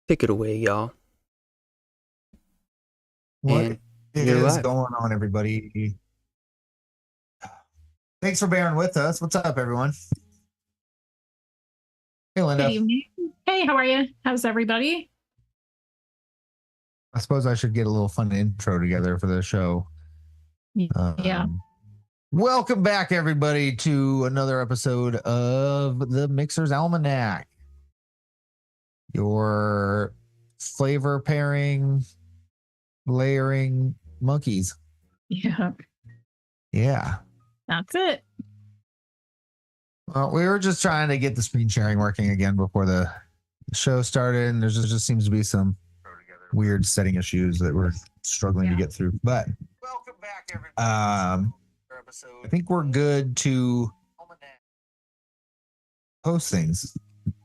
Take it away, y'all. What And you're is live. going on, everybody? Thanks for bearing with us. What's up, everyone? Hey, Linda. Good evening. Hey, how are you? How's everybody? I suppose I should get a little fun intro together for the show. Yeah. Welcome back, everybody, to another episode of the Mixer's Almanac. Your flavor pairing, layering monkeys. Yeah. Yeah. That's it. Well, we were just trying to get the screen sharing working again before the show started, and there just seems to be some weird setting issues that we're struggling to get through. But welcome back, everybody. I think we're good to post things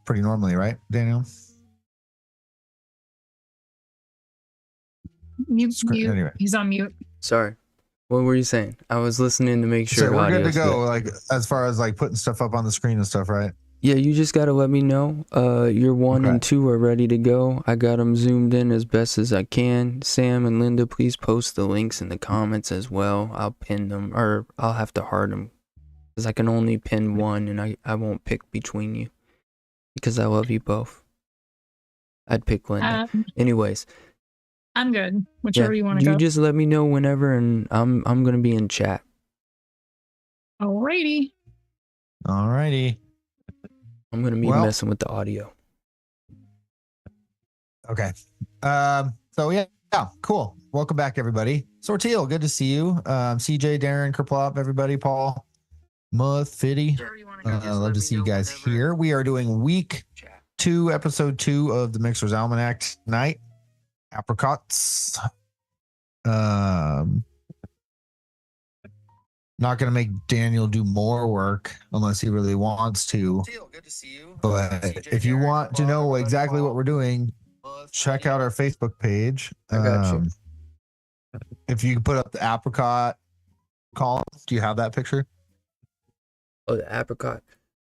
pretty normally, right, Daniel? Mute. Anyway. He's on mute. Sorry. What were you saying? I was listening to make sure. So we're good to go, good. like as far as like putting stuff up on the screen and stuff, right? Yeah, you just gotta let me know. Your 1 and 2 are ready to go. I got them zoomed in as best as I can. Sam and Linda, please post the links in the comments as well. I'll pin them, or I'll have to heart them, because I can only pin one, and I won't pick between you, because I love you both. I'd pick Linda. Anyways. I'm good. Whichever you want to go. You just let me know whenever, and I'm gonna be in chat. Alrighty. I'm gonna be messing with the audio. Okay. So yeah, cool. Welcome back, everybody. Sorteal, good to see you. CJ, Darren, Kerplop, everybody, Paul, Muth, Fitty. Love to see you guys here. We are doing week 2, episode 2 of the Mixer's Almanac tonight. Apricots. Not gonna make Daniel do more work unless he really wants to. Good to see you. But if you want to know exactly what we're doing, check out our Facebook page. I got you. If you put up the apricot column, do you have that picture? Oh, the apricot.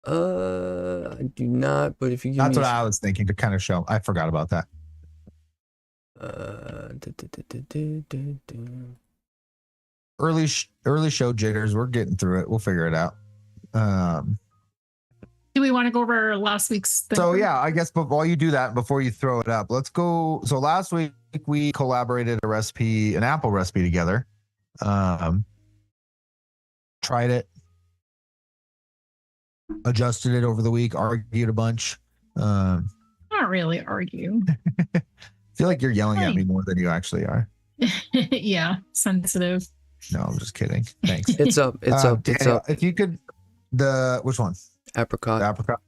I do not. But if you give That's what I was thinking to kind of show. I forgot about that. Early show jitters. We're getting through it. We'll figure it out. Do we want to go over last week's thing? So yeah, I guess, but while you do that, before you throw it up, let's go. So last week we collaborated an apple recipe together. Tried it, adjusted it over the week, argued a bunch. Not really argue. I feel like you're yelling at me more than you actually are. Yeah, sensitive. No, I'm just kidding. Thanks. It's up. Daniel, It's up. If you could, which one? Apricot. The apricot.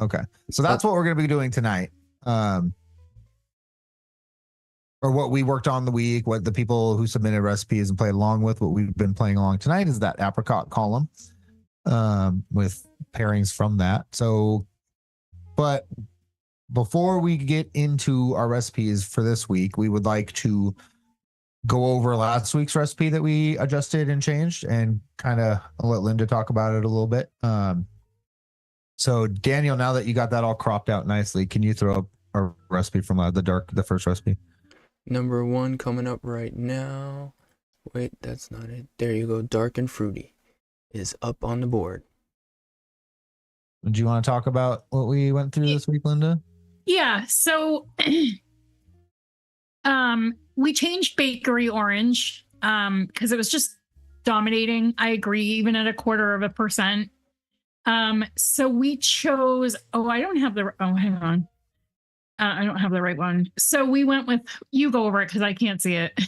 Okay, so that's what we're going to be doing tonight. Or what we worked on the week, what the people who submitted recipes and played along with, what we've been playing along tonight is that apricot column, with pairings from that. So, but before we get into our recipes for this week, we would like to go over last week's recipe that we adjusted and changed, and kind of let Linda talk about it a little bit. So Daniel, now that you got that all cropped out nicely, can you throw up a recipe from the first recipe? Number 1 coming up right now. Wait, that's not it. There you go. Dark and fruity is up on the board. Do you want to talk about what we went through this week, Linda? Yeah. So, we changed bakery orange, because it was just dominating. I agree, even at 0.25%. So we chose, hang on. I don't have the right one. So we went with, you go over it because I can't see it.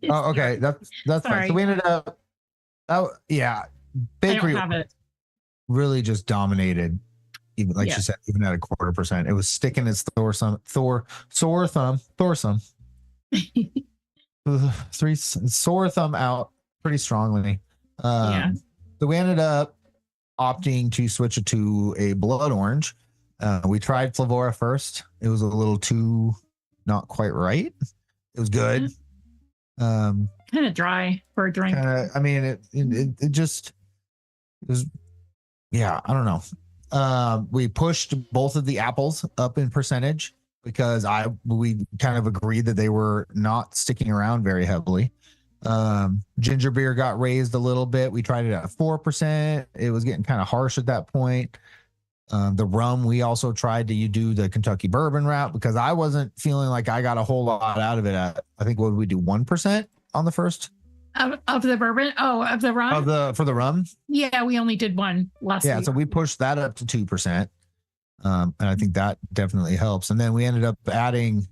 Oh, okay. That's fine. So we ended up, bakery I don't have it. Really just dominated, even like she said, even at 0.25%. It was sticking its sore thumb. Sore thumb out pretty strongly. So we ended up opting to switch it to a blood orange. We tried Flavora first. It was a little too not quite right. It was good. Kind of dry for a drink. It was, I don't know. We pushed both of the apples up in percentage because we kind of agreed that they were not sticking around very heavily. Ginger beer got raised a little bit. We tried it at 4%. It was getting kind of harsh at that point. The rum, we also tried to do the Kentucky bourbon route because I wasn't feeling like I got a whole lot out of it. I think what did we do, 1% on the first of the bourbon? Oh, of the rum? for the rum? Yeah, we only did one last week. So we pushed that up to 2%. And I think that definitely helps. And then we ended up adding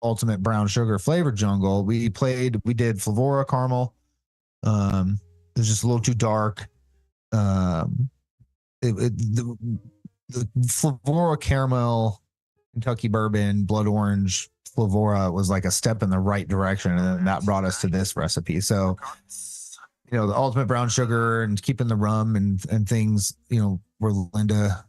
Ultimate Brown Sugar Flavor Jungle. We did Flavora Caramel. It was just a little too dark. The Flavora Caramel, Kentucky Bourbon, Blood Orange, Flavora was like a step in the right direction, and then that brought us to this recipe. So, the Ultimate Brown Sugar and keeping the rum and things, where Linda,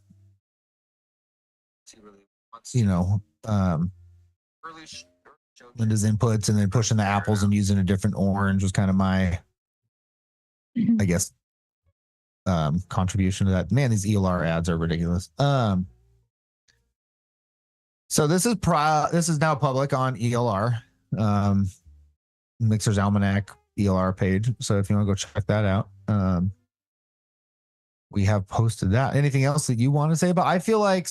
Linda's inputs, and then pushing the apples and using a different orange was kind of my, I guess, contribution to that. Man, these ELR ads are ridiculous. So this is now public on ELR, Mixer's Almanac ELR page. So if you want to go check that out, we have posted that. Anything else that you want to say about? I feel like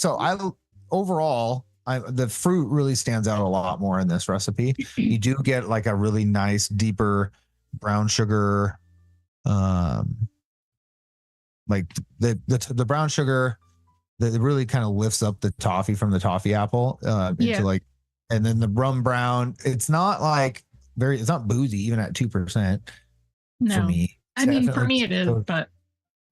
overall, the fruit really stands out a lot more in this recipe. You do get like a really nice, deeper brown sugar. Like the brown sugar that really kind of lifts up the toffee from the toffee apple into like, and then the rum brown. It's not like it's not boozy even at 2%. No. For me, I mean, for me it is, but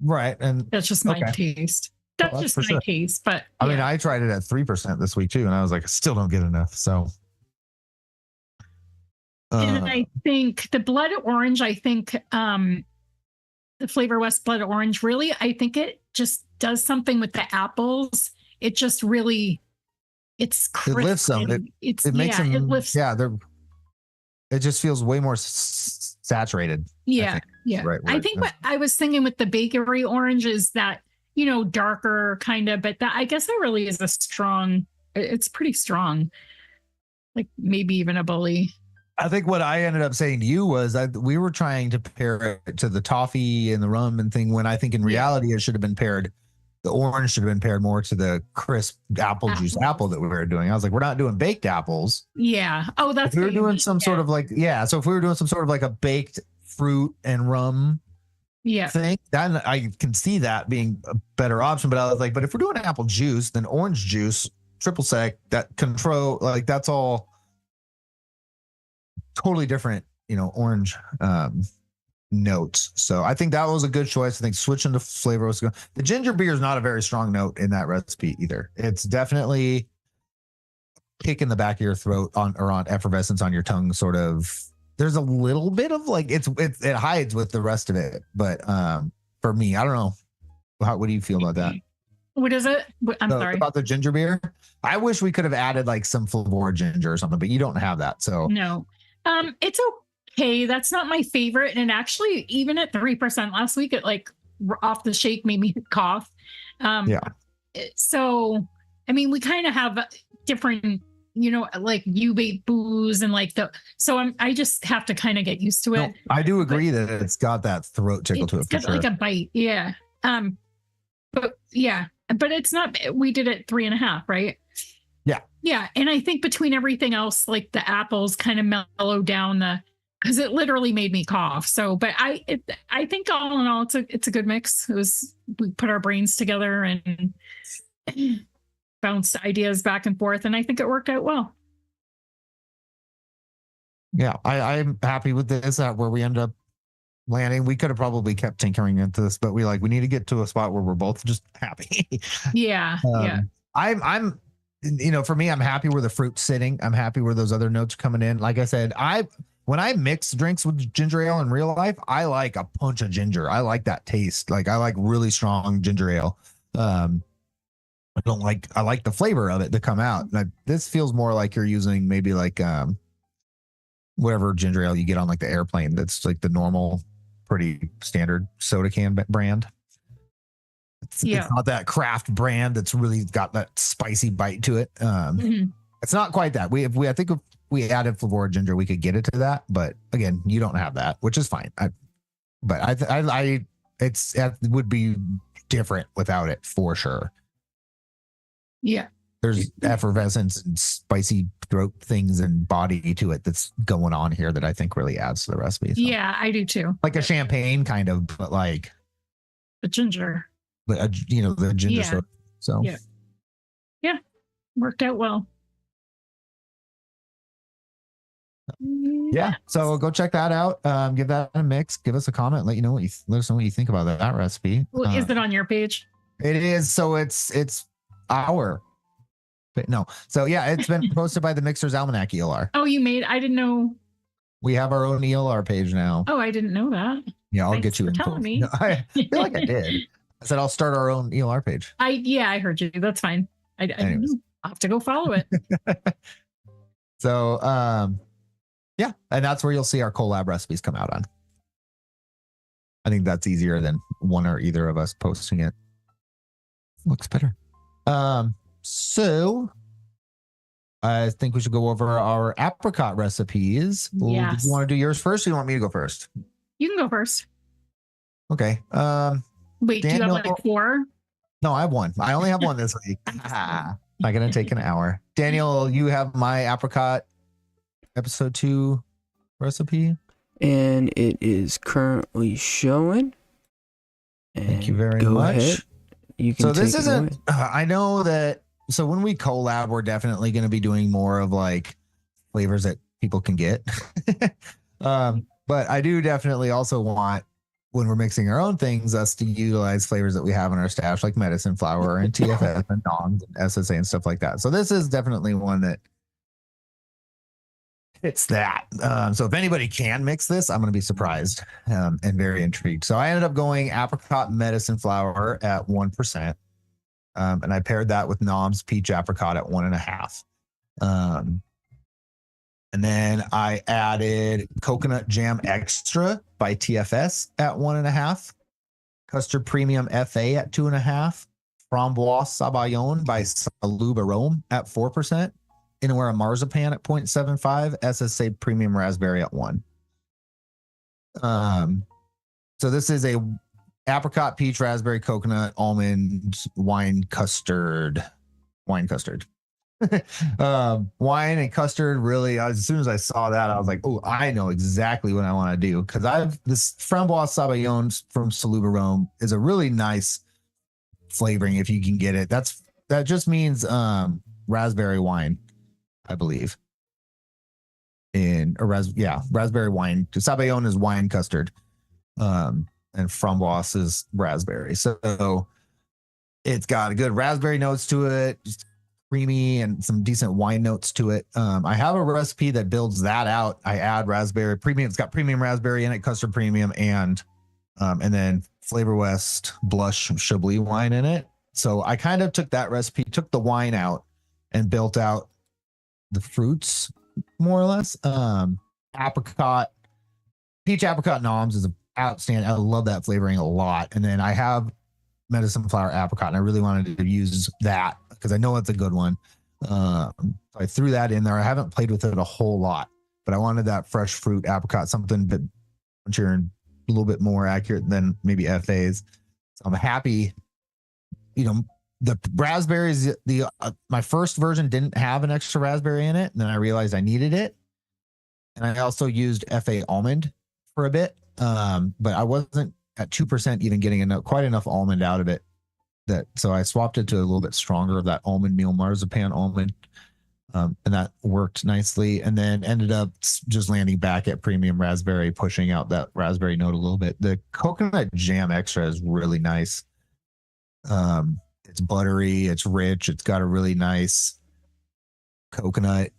right, and that's just my taste. That's just my taste. But I mean, I tried it at 3% this week too, and I was like, I still don't get enough. So, and I think the blood orange, the Flavor West blood orange, really, I think it just does something with the apples. It just really, it's crisp. It lifts them. It makes them. It lifts. Yeah, it just feels way more saturated. Yeah, I think what I was thinking with the bakery orange is that, darker kind of, but I guess that really is it's pretty strong. Like maybe even a bully. I think what I ended up saying to you was we were trying to pair it to the toffee and the rum and thing, when I think in reality it should have been paired. The orange should have been paired more to the crisp apple juice apple that we were doing. I was like, we're not doing baked apples. Yeah. Oh, that's. If we were doing some sort of like, So if we were doing some sort of like a baked fruit and rum thing, then I can see that being a better option. But I was like, but if we're doing apple juice, then orange juice, triple sec, that control, like that's all totally different, orange notes. So I think that was a good choice. I think switching the flavor was good. The ginger beer is not a very strong note in that recipe either. It's definitely kick in the back of your throat on effervescence on your tongue, sort of. There's a little bit of like it hides with the rest of it, but for me, I don't know. What do you feel about that? What is it? I'm sorry about the ginger beer. I wish we could have added like some Flavor ginger or something, but you don't have that, so no. It's okay. That's not my favorite. And actually, even at 3% last week, it like off the shake made me cough. So, I mean, we kind of have different, like vape booze and like I just have to kind of get used to it. No, I do agree that it's got that throat tickle to it. It's got like a bite. Yeah. But it's not, we did it 3.5, right? Yeah. Yeah. And I think between everything else, like the apples kind of mellowed down because it literally made me cough. So, but I think all in all, it's a good mix. We put our brains together and bounced ideas back and forth. And I think it worked out well. Yeah. I'm happy with this, where we ended up landing. We could have probably kept tinkering into this, but we need to get to a spot where we're both just happy. Yeah. I'm for me, I'm happy where the fruit's sitting. I'm happy where those other notes are coming in. Like I said, when I mix drinks with ginger ale in real life, I like a punch of ginger. I like that taste. Like I like really strong ginger ale. I like the flavor of it to come out. This feels more like you're using maybe like whatever ginger ale you get on like the airplane. That's like the normal, pretty standard soda can brand. It's not that craft brand that's really got that spicy bite to it. It's not quite that. I think if we added flavored ginger, we could get it to that. But again, you don't have that, which is fine. It would be different without it for sure. Yeah. There's effervescence and spicy throat things and body to it that's going on here that I think really adds to the recipe. So. Yeah, I do too. Like a champagne kind of, but like the ginger. The ginger soda. So yeah, worked out well. Yeah, so go check that out. Give that a mix. Give us a comment. Let us know what you think about that recipe. Well, is it on your page? It is. So it's our. But no. So yeah, it's been posted by the Mixer's Almanac ELR. Oh, I didn't know. We have our own ELR page now. Oh, I didn't know that. Yeah, I'll get you in. Telling me. No, I feel like I did. I said I'll start our own ELR page. I heard you. That's fine. I'll have to go follow it. So yeah, and that's where you'll see our collab recipes come out on. I think that's easier than one or either of us posting it. Looks better. So I think we should go over our apricot recipes. Yes. Did you want to do yours first, or you want me to go first? You can go first. Okay. Wait, Daniel, do you have like 4? No, I have 1. I only have 1 this week. Not gonna take an hour. Daniel, you have my apricot episode 2 recipe, and it is currently showing. Thank you very much. Ahead. You can. So this isn't. I know that. So when we collab, we're definitely going to be doing more of like flavors that people can get. But I do definitely also want, when we're mixing our own things, us to utilize flavors that we have in our stash, like medicine flower and TFS and NOMs and SSA and stuff like that. So this is definitely one that hits that. So if anybody can mix this, I'm going to be surprised and very intrigued. So I ended up going apricot medicine flower at 1%. And I paired that with NOM's peach apricot at 1.5. And then I added coconut jam extra by TFS at 1.5, custard premium FA at 2.5, framboise sabayon by Salub Arome at 4%, Inawera marzipan at 0.75, SSA premium raspberry at 1. So this is a apricot, peach, raspberry, coconut, almond, wine custard. Wine and custard, really, as soon as I saw that, I was like, oh, I know exactly what I want to do, because this framboise sabayon from Salub Arome is a really nice flavoring if you can get it. That just means raspberry wine, I believe. Raspberry wine. Sabayon is wine custard. And framboise is raspberry. So it's got good raspberry notes to it, just creamy, and some decent wine notes to it. I have a recipe that builds that out. I add raspberry premium. It's got premium raspberry in it, custard premium, and then Flavor West blush Chablis wine in it. So I kind of took that recipe, took the wine out, and built out the fruits more or less. Apricot, peach apricot NOMs is outstanding. I love that flavoring a lot. And then I have medicine flower apricot, and I really wanted to use that because I know it's a good one. So I threw that in there. I haven't played with it a whole lot, but I wanted that fresh fruit apricot, something a bit crunchier and a little bit more accurate than maybe FAs. So I'm happy. The raspberries, my first version didn't have an extra raspberry in it, and then I realized I needed it. And I also used FA almond for a bit, but I wasn't at 2% even getting quite enough almond out of it. So I swapped it to a little bit stronger of that almond meal marzipan almond, and that worked nicely. And then ended up just landing back at premium raspberry, pushing out that raspberry note a little bit. The coconut jam extra is really nice. It's buttery, it's rich, it's got a really nice coconut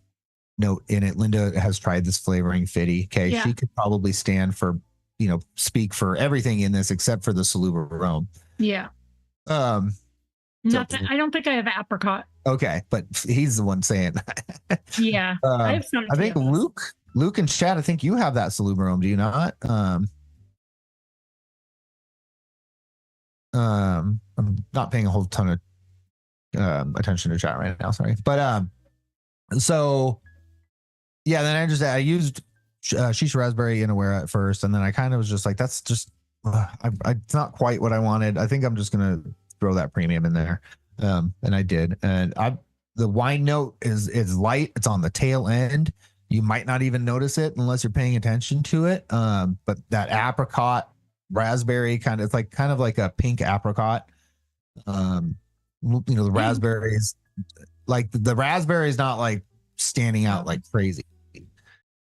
note in it. Linda has tried this flavoring fitty. Okay, yeah. She could probably speak for everything in this except for the Salub Arome. Yeah. I don't think I have apricot. Okay, but he's the one saying. Yeah, I have some. I think Luke and Chad, I think you have that Salub Arome, do you not? I'm not paying a whole ton of attention to chat right now, sorry. But So yeah, then I used shisha raspberry Inawera at first, and then I kind of was just like, that's just it's not quite what I wanted. I think I'm just gonna throw that premium in there, and I did. And the wine note is light. It's on the tail end. You might not even notice it unless you're paying attention to it. But that apricot raspberry it's kind of like a pink apricot. The raspberries, like the raspberry is not like standing out like crazy,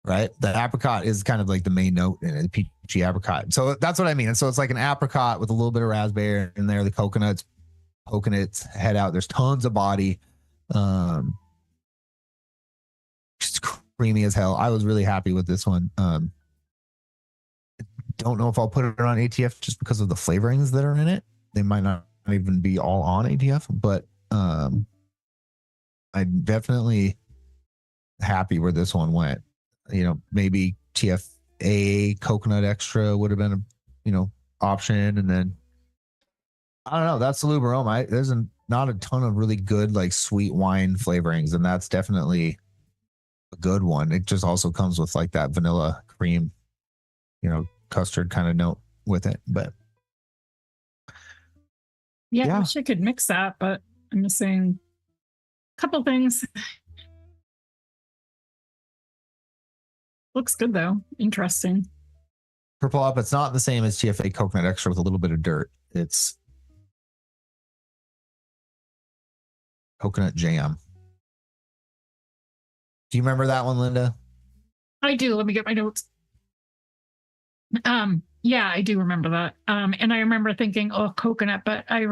right? The apricot is kind of like the main note in it, peachy apricot. So that's what I mean. And so it's like an apricot with a little bit of raspberry in there. The coconut's poking its head out. There's tons of body. Just creamy as hell. I was really happy with this one. Don't know if I'll put it on ATF just because of the flavorings that are in it. They might not even be all on ATF, but I'm definitely happy where this one went. Maybe TFA coconut extra would have been a option, and then I don't know. That's the Luberoma. There's not a ton of really good like sweet wine flavorings, and that's definitely a good one. It just also comes with like that vanilla cream, custard kind of note with it. But yeah, I wish I could mix that, but I'm missing a couple things. Looks good though. Interesting. Purple Up, it's not the same as TFA coconut extra with a little bit of dirt. It's coconut jam. Do you remember that one, Linda? I do. Let me get my notes. Yeah, I do remember that. And I remember thinking, oh, coconut, but I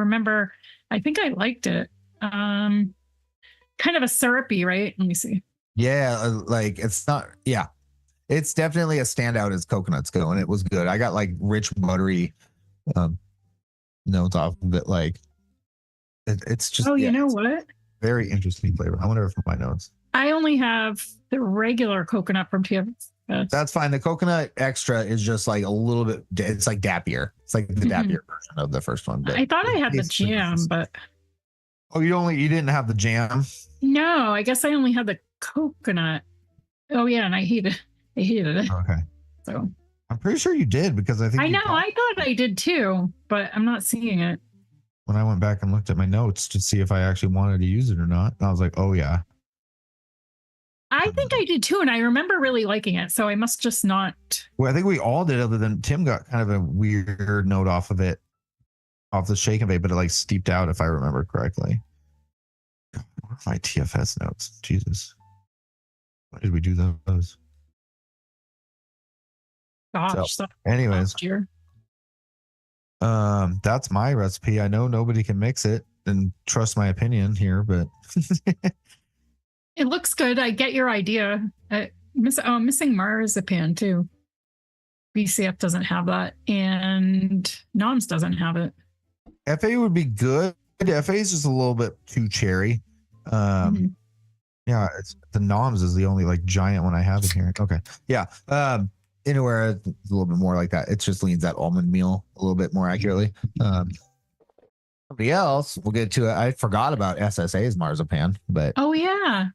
think I liked it. Kind of a syrupy, right? Let me see. Yeah, like it's not, yeah. It's definitely a standout as coconuts go, and it was good. I got like rich, buttery notes off of it. Like it's just. Oh, you know what? Very interesting flavor. I wonder if my notes. I only have the regular coconut from TF. That's fine. The coconut extra is just like a little bit. It's like dappier. It's like the dappier version of the first one. But I thought I had the jam, but. Oh, you didn't have the jam? No, I guess I only had the coconut. Oh yeah, and I hated it. Okay. So I'm pretty sure you did because I think I thought I did too, but I'm not seeing it. When I went back and looked at my notes to see if I actually wanted to use it or not, I was like, oh yeah. I think I did too, and I remember really liking it, so I must just not. Well, I think we all did, other than Tim got kind of a weird note off of it, off the shake and bake, but it like steeped out if I remember correctly. What are my TFS notes? Jesus. Why did we do those? Gosh. So, anyways. That's my recipe. I know nobody can mix it and trust my opinion here, but it looks good. I get your idea. Missing marzipan too. BCF doesn't have that, and Noms doesn't have it. FA would be good. FA is just a little bit too cherry. Yeah, it's the Noms is the only like giant one I have in here. Okay, yeah. Anywhere it's a little bit more like that. It just leans that almond meal a little bit more accurately. Somebody else, we'll get to it. I forgot about SSA's marzipan, but oh yeah,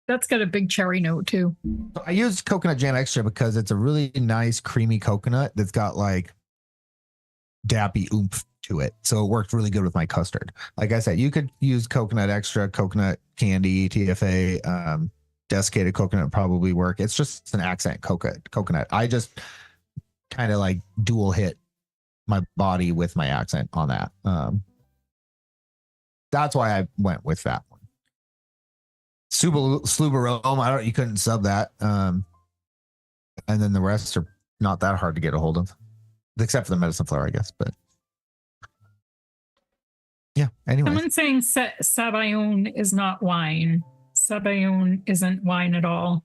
that's got a big cherry note too. So I used coconut jam extra because it's a really nice creamy coconut that's got like dappy oomph to it. So it worked really good with my custard. Like I said, you could use coconut extra, coconut candy, TFA. Desiccated coconut probably work. It's just an accent coconut. I just kind of like dual hit my body with my accent on that. That's why I went with that one. Sluberome, you couldn't sub that. And then the rest are not that hard to get a hold of, except for the medicine flower, I guess. But yeah, anyway. Someone's saying Sabayon is not wine. Sabayon isn't wine at all.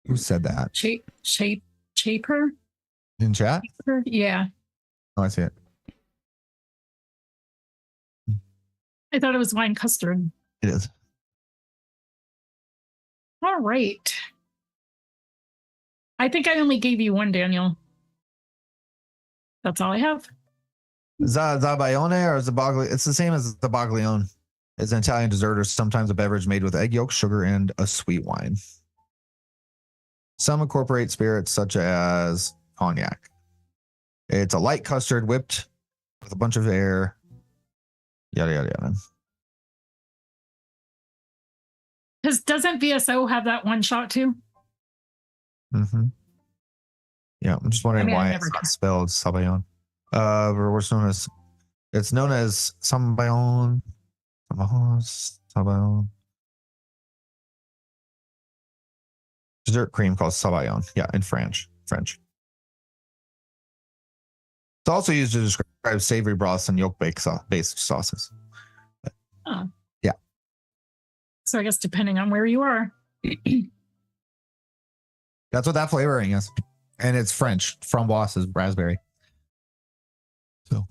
Who said that? Shaper? In chat? Shaper? Yeah. Oh, I see it. I thought it was wine custard. It is. All right. I think I only gave you one, Daniel. That's all I have. Zabayone or Zabagli? It's the same as the Baglione. is an Italian dessert or sometimes a beverage made with egg yolk, sugar, and a sweet wine. Some incorporate spirits such as cognac. It's a light custard whipped with a bunch of air. Yada, yada, yada. Because doesn't VSO have that one shot too? Mm-hmm. Yeah, I'm just wondering why it's not spelled Sabayon. It's known as Sabayon. Sabayon. Dessert cream called Sabayon. Yeah, in French. It's also used to describe savory broths and yolk-based sauces. Oh. Yeah. So I guess depending on where you are. That's what that flavoring is. And it's French. Framboise is raspberry. So.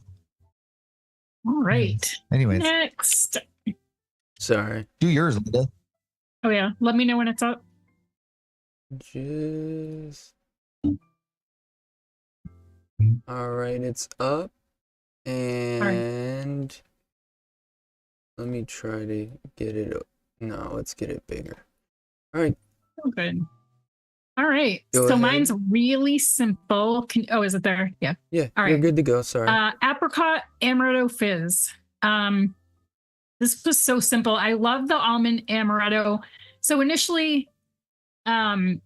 All right. Anyways. Next. Sorry. Do yours, Linda. Oh, yeah. Let me know when it's up. Just. All right, it's up. And let me try to get it up. No, let's get it bigger. All right. Oh, good. All right. Go so ahead. mine's really simple. Is it there? Yeah. Yeah. All you're right. good to go. Sorry. Apricot amaretto fizz. This was so simple. I love the almond amaretto. So initially, I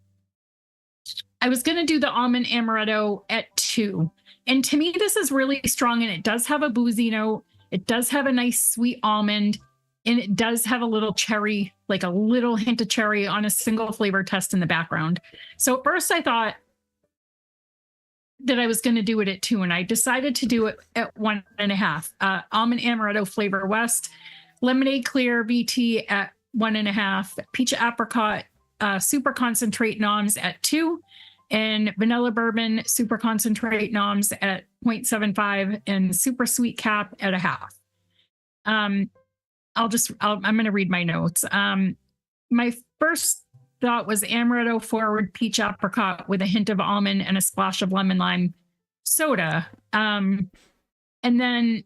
was going to do the almond amaretto at 2. And to me, this is really strong, and it does have a boozy note. It does have a nice sweet almond, and it does have a little cherry, like a little hint of cherry on a single flavor test in the background. So at first I thought that I was going to do it at 2, and I decided to do it at 1.5. Almond amaretto flavor west, lemonade clear VT at 1.5, peach apricot super concentrate noms at 2, and vanilla bourbon super concentrate noms at 0.75, and super sweet cap at 0.5. I'm going to read my notes. My first thought was amaretto forward peach apricot with a hint of almond and a splash of lemon lime soda. And then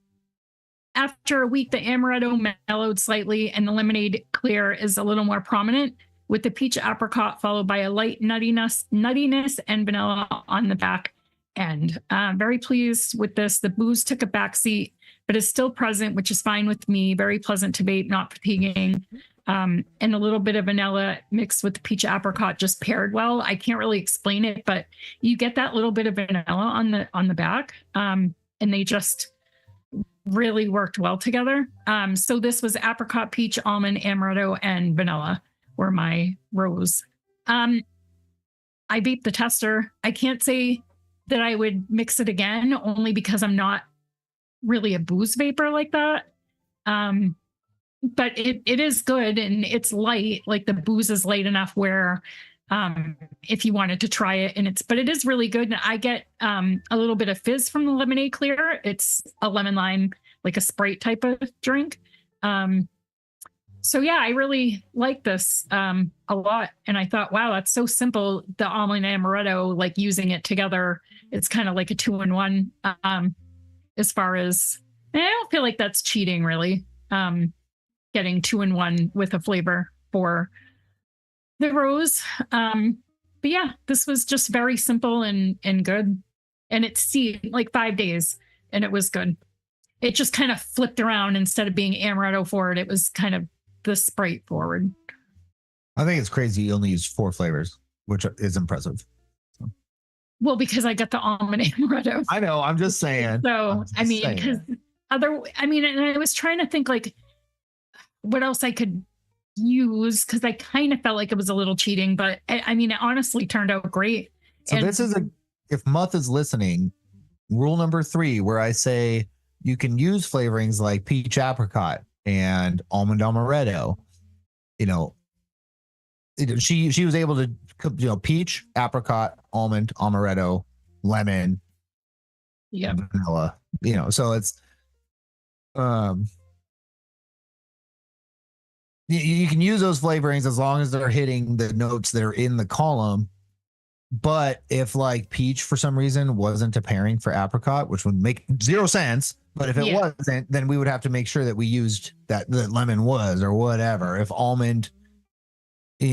after a week, the amaretto mellowed slightly and the lemonade clear is a little more prominent, with the peach apricot followed by a light nuttiness and vanilla on the back end. Very pleased with this. The booze took a backseat, but is still present, which is fine with me. Very pleasant to vape, not fatiguing. And a little bit of vanilla mixed with the peach apricot just paired well. I can't really explain it, but you get that little bit of vanilla on the back. And they just really worked well together. So this was apricot, peach, almond, amaretto, and vanilla were my rows. I vaped the tester. I can't say that I would mix it again, only because I'm not really a booze vapor like that. But it is good, and it's light. Like the booze is light enough where if you wanted to try it, but it is really good. And I get a little bit of fizz from the lemonade clear. It's a lemon lime, like a Sprite type of drink. So yeah, I really like this a lot. And I thought, wow, that's so simple. The almond amaretto, like using it together, it's kind of like a 2-in-1 as far as, I don't feel like that's cheating really. Getting 2-in-1 with a flavor for the rose. But yeah, this was just very simple and good. And it seemed like 5 days and it was good. It just kind of flipped around. Instead of being amaretto forward, it was kind of the Sprite forward. I think it's crazy you only use 4 flavors, which is impressive. Well, because I got the almond amaretto. I know, I'm just saying. So, because and I was trying to think like what else I could use, because I kind of felt like it was a little cheating, but it honestly turned out great. So this is if Muth is listening, rule number 3, where I say you can use flavorings like peach apricot and almond amaretto. She was able to, peach, apricot, almond, amaretto, lemon, vanilla, so it's, you can use those flavorings as long as they're hitting the notes that are in the column But if like peach for some reason wasn't a pairing for apricot, which would make zero sense, but if it wasn't, then we would have to make sure that we used that lemon was or whatever. If almond, I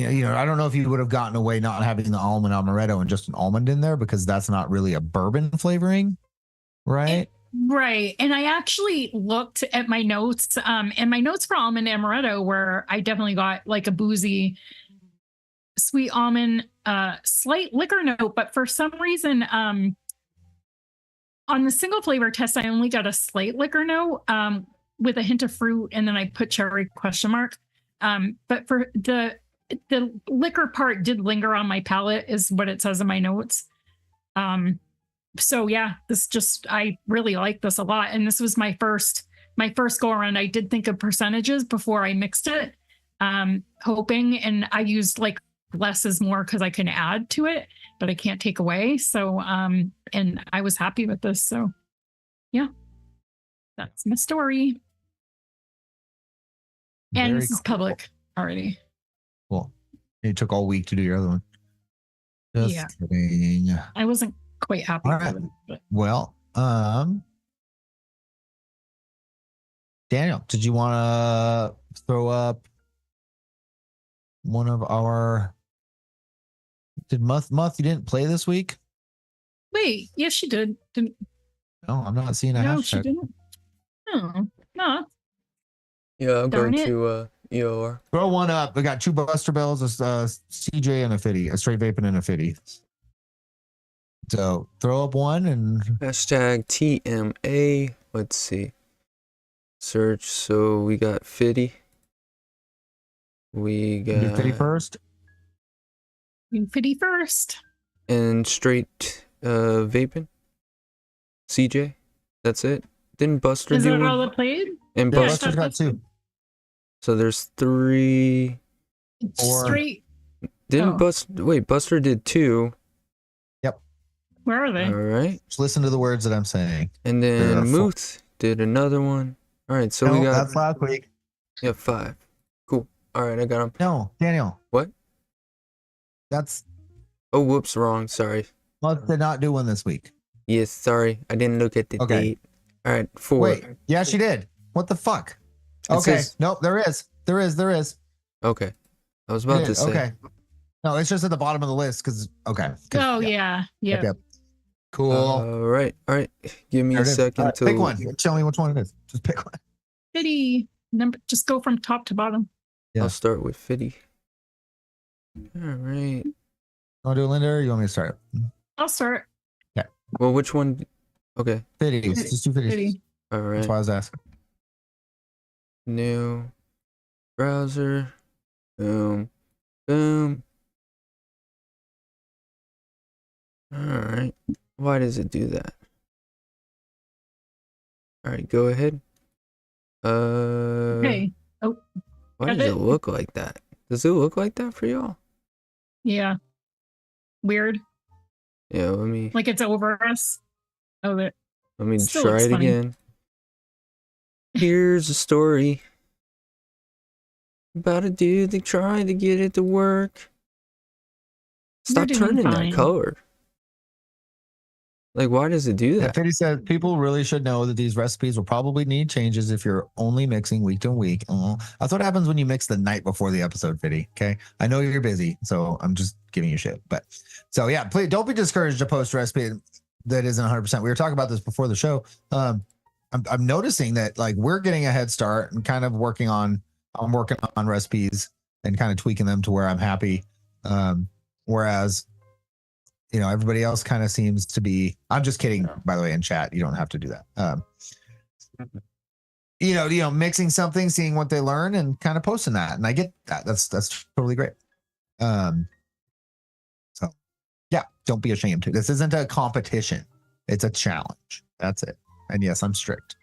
don't know if you would have gotten away not having the almond amaretto and just an almond in there because that's not really a bourbon flavoring, right? Right. And I actually looked at my notes, and my notes for almond amaretto where I definitely got like a boozy sweet almond, slight liquor note, but for some reason, on the single flavor test, I only got a slight liquor note, with a hint of fruit, and then I put cherry ? But for the liquor part did linger on my palate, is what it says in my notes. So yeah, I really like this a lot, and this was my first go around. I did think of percentages before I mixed it, hoping, and I used like less is more because I can add to it, but I can't take away. So, and I was happy with this. So, yeah, that's my story. And this is public already. Well, it took all week to do your other one. Just kidding. I wasn't quite happy with it. But. Well, Daniel, did you want to throw up one of our? Did Muth, you didn't play this week? Wait, yes, she did. Didn't? No, I'm not seeing a no, hashtag. she didn't. No. Yeah, I'll go to EOR. Throw one up. We got 2 Buster Bells, a CJ, and a Fitty, a straight vaping and a Fitty. So throw up one and hashtag TMA. Let's see. Search. So we got Fitty. We got Fitty first. Fitty first. And straight vaping. CJ. That's it. Didn't Buster Is do that one? all that played? And Yeah, Buster's got 2. So there's 3. Straight. Didn't Buster did 2. Yep. Where are they? All right. Just listen to the words that I'm saying. And then Muth did another one. All right. So we got. That's last week. Yeah, 5. Cool. All right. I got them. No, Daniel. What? That's. Oh, whoops. Wrong. Sorry. Muth did not do one this week. Yes. Sorry. I didn't look at the date. All right. 4. Wait. Yeah, she did. What the fuck? Okay. Nope. There is. Okay. I was about to say. Okay. No, it's just at the bottom of the list because. Okay. Oh yeah. Yep. Cool. All right. Give me a second to pick one. Tell me which one it is. Just pick one. Fitty. Number. Just go from top to bottom. Yeah. I'll start with Fitty. All right. You want to do Linda or you want me to start? I'll start. Yeah. Well, which one? Okay. Fitties. Just do Fitties. All right. That's why I was asking. New browser. Boom. Boom. All right. Why does it do that? All right, go ahead. Okay. Oh. Why does it look like that? Does it look like that for y'all? Yeah. Weird. Yeah, let me. Like it's over us. Oh, let me try it again. Here's a story about a dude that tried to get it to work. Stop turning that color. Like, why does it do that? Fitty said people really should know that these recipes will probably need changes if you're only mixing week to week. That's what happens when you mix the night before the episode, Fitty. Okay. I know you're busy, so I'm just giving you shit. But so yeah, please don't be discouraged to post a recipe that isn't 100%. We were talking about this before the show. I'm noticing that like we're getting a head start and kind of working on recipes and kind of tweaking them to where I'm happy. Whereas everybody else kind of seems to be. I'm just kidding, by the way. In chat, you don't have to do that. Mixing something, seeing what they learn, and kind of posting that, and I get that. That's totally great. So, yeah, don't be ashamed. This isn't a competition; it's a challenge. That's it. And yes, I'm strict.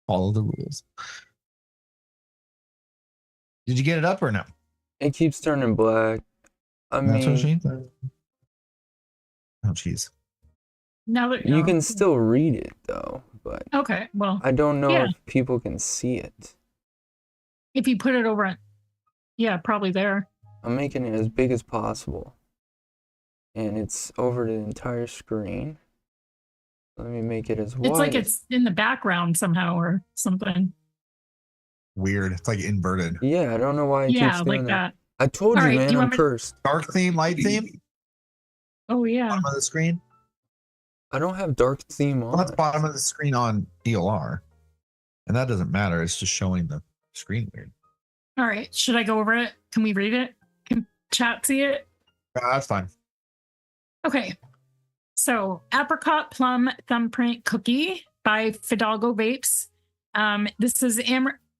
Follow the rules. Did you get it up or no? It keeps turning black. That's what she said. Oh, jeez. Now that you can still read it though, but okay, well, I don't know if people can see it. If you put it over, probably there. I'm making it as big as possible, and it's over the entire screen. Let me make it as wide. It's like it's in the background somehow or something. Weird. It's like inverted. Yeah, I don't know why it keeps doing like that. I told All you, right, man, I'm cursed. Dark theme, light theme? Oh, yeah. Bottom of the screen? I don't have dark theme on. Well, that's bottom of the screen on DLR. And that doesn't matter. It's just showing the screen weird. All right. Should I go over it? Can we read it? Can chat see it? That's fine. Okay. So, Apricot Plum Thumbprint Cookie by Fidalgo Vapes. This is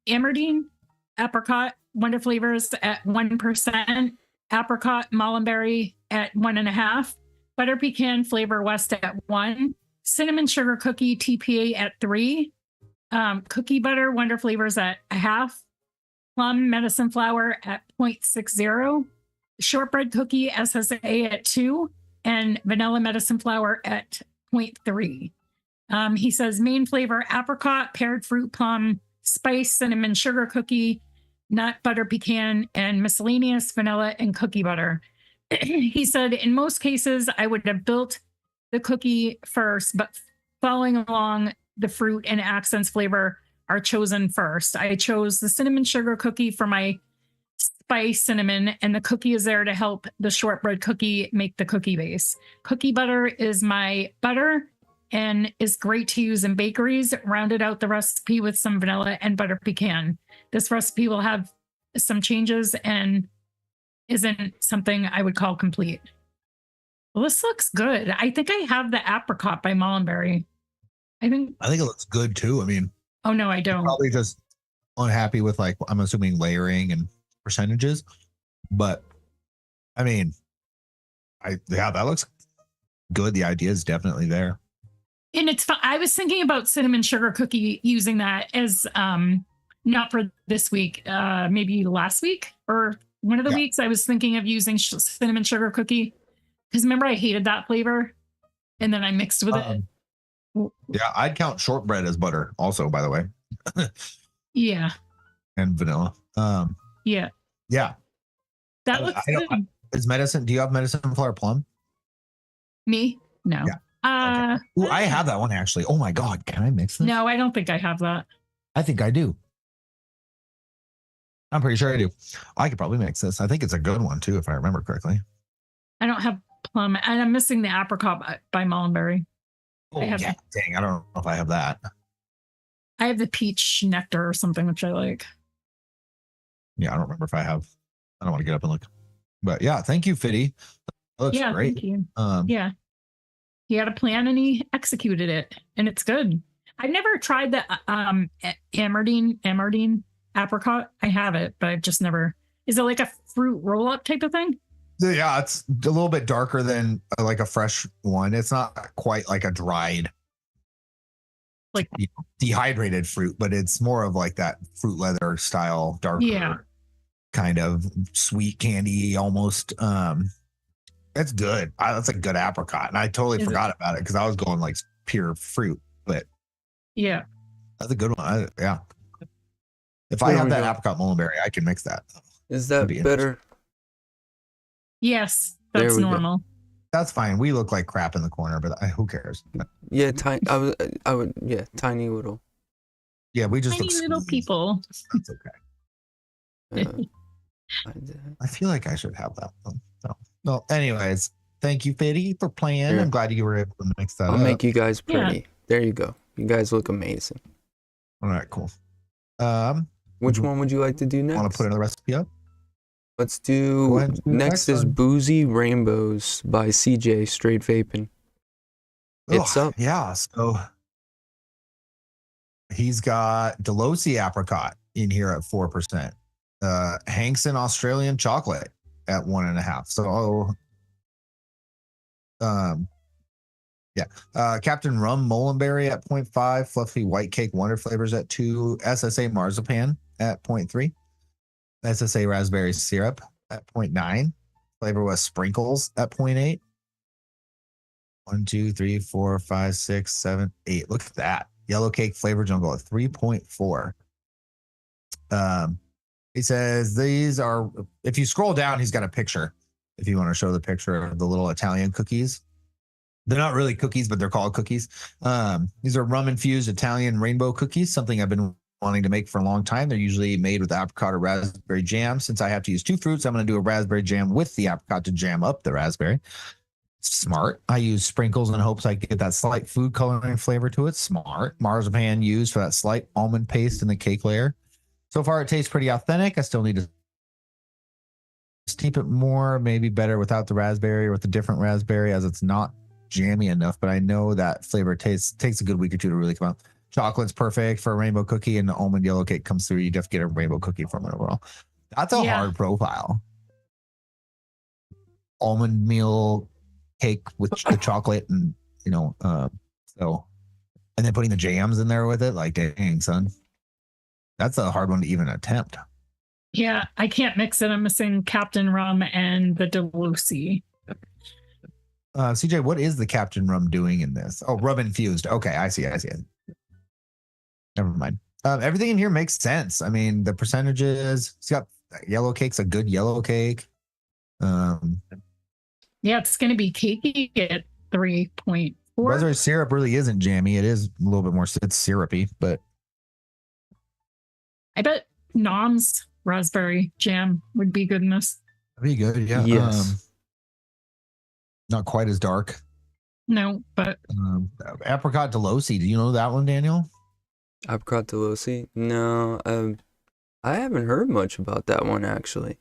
Amardine Apricot Wonder Flavors at 1%. Apricot Mullenberry at 1.5%. Butter Pecan Flavor West at 1%. Cinnamon Sugar Cookie TPA at 3%. Cookie Butter Wonder Flavors at 0.5%. Plum Medicine Flower at 0.60. Shortbread Cookie SSA at 2%. And Vanilla Medicine Flower at 0.3%. He says main flavor apricot, peared fruit plum, spice, cinnamon sugar cookie, nut butter pecan, and miscellaneous vanilla and cookie butter. He said in most cases I would have built the cookie first, but following along the fruit and accents flavor are chosen first. I chose the cinnamon sugar cookie for my spice cinnamon, and the cookie is there to help the shortbread cookie make the cookie base. Cookie butter is my butter and is great to use in bakeries. Rounded out the recipe with some vanilla and butter pecan. This recipe will have some changes and isn't something I would call complete. Well, this looks good. I think I have the apricot by Mullenberry. I think it looks good too. I mean, oh no, I don't. Probably just unhappy with like, I'm assuming layering and percentages, but I mean, that looks good. The idea is definitely there. And it's fun. I was thinking about cinnamon sugar cookie, using that as not for this week, maybe last week or one of the weeks. I was thinking of using cinnamon sugar cookie because remember I hated that flavor, and then I mixed with it. Yeah, I'd count shortbread as butter, also, by the way. Yeah, and vanilla. Yeah. That looks good. Is medicine? Do you have medicine flower plum? Me? No. Yeah. Ooh, I have that one actually. Oh my god, can I mix this? No, I don't think I have that. I think I do. I'm pretty sure I do. I could probably mix this. I think it's a good one too, if I remember correctly. I don't have plum, and I'm missing the apricot by Mullenberry. Oh, yeah. Dang, I don't know if I have that. I have the peach nectar or something, which I like. Yeah, I don't remember if I have. I don't want to get up and look. But yeah, thank you, Fiddy. That looks great. Thank you. Yeah. He had a plan and he executed it, and it's good. I've never tried the Amardine apricot. I have it, but I've just never. Is it like a fruit roll-up type of thing? Yeah, it's a little bit darker than like a fresh one. It's not quite like a dried, like dehydrated fruit, but it's more of like that fruit leather style, darker, kind of sweet candy almost. It's good. That's a good apricot, and I totally forgot about it because I was going like pure fruit. But yeah, that's a good one. If I have that apricot mulberry, I can mix that. Is that better? Yes, that's normal. That's fine. We look like crap in the corner, but who cares? Yeah, tiny. I would. Yeah, tiny little. Yeah, we just tiny look little people. That's okay. I feel like I should have that one. So, well, anyways, thank you, Fiddy, for playing. Yeah. I'm glad you were able to mix that up. I'll make you guys pretty. Yeah. There you go. You guys look amazing. All right, cool. Which one would you like to do next? Want to put another recipe up? Let's do next is Boozy Rainbows by CJ Straight Vaping. It's up. Yeah, so he's got Delosi apricot in here at 4%. Hankson Australian chocolate at 1.5%. So Captain Rum Mullenberry at 0.5%, Fluffy White Cake Wonder Flavors at 2%, SSA Marzipan at 0.3%, SSA Raspberry Syrup at 0.9%, Flavor West Sprinkles at 0.8%. 1, 2, 3, 4, 5, 6, 7, 8. Look at that. Yellow Cake Flavor Jungle at 3.4%. He says these are, if you scroll down, he's got a picture if you want to show the picture of the little Italian cookies. They're not really cookies, but they're called cookies. These are rum infused Italian rainbow cookies, something I've been wanting to make for a long time. They're usually made with apricot or raspberry jam. Since I have to use 2 fruits, I'm going to do a raspberry jam with the apricot to jam up the raspberry. Smart. I use sprinkles in hopes I get that slight food coloring flavor to it. Smart. Marzipan used for that slight almond paste in the cake layer. So far, it tastes pretty authentic. I still need to steep it more, maybe better without the raspberry or with a different raspberry, as it's not jammy enough. But I know that flavor takes a good week or two to really come out. Chocolate's perfect for a rainbow cookie, and the almond yellow cake comes through. You just get a rainbow cookie from it overall. That's a hard profile. Almond meal cake with the chocolate, and so, and then putting the jams in there with it. Like, dang, son, that's a hard one to even attempt. Yeah, I can't mix it. I'm missing Captain Rum and the Delucy. CJ, what is the Captain Rum doing in this? Oh, rum infused. Okay, I see it. Never mind. Everything in here makes sense. I mean, the percentages. It's got yellow cake's a good yellow cake. Yeah, it's going to be cakey at 3.4. Raspberry syrup really isn't jammy. It is a little bit more. It's syrupy, but I bet Nom's raspberry jam would be good in this. That'd be good. Yeah. Yes. Not quite as dark. No, but apricot Delosi. Do you know that one, Daniel? Apricot Delosi? No, I haven't heard much about that one actually.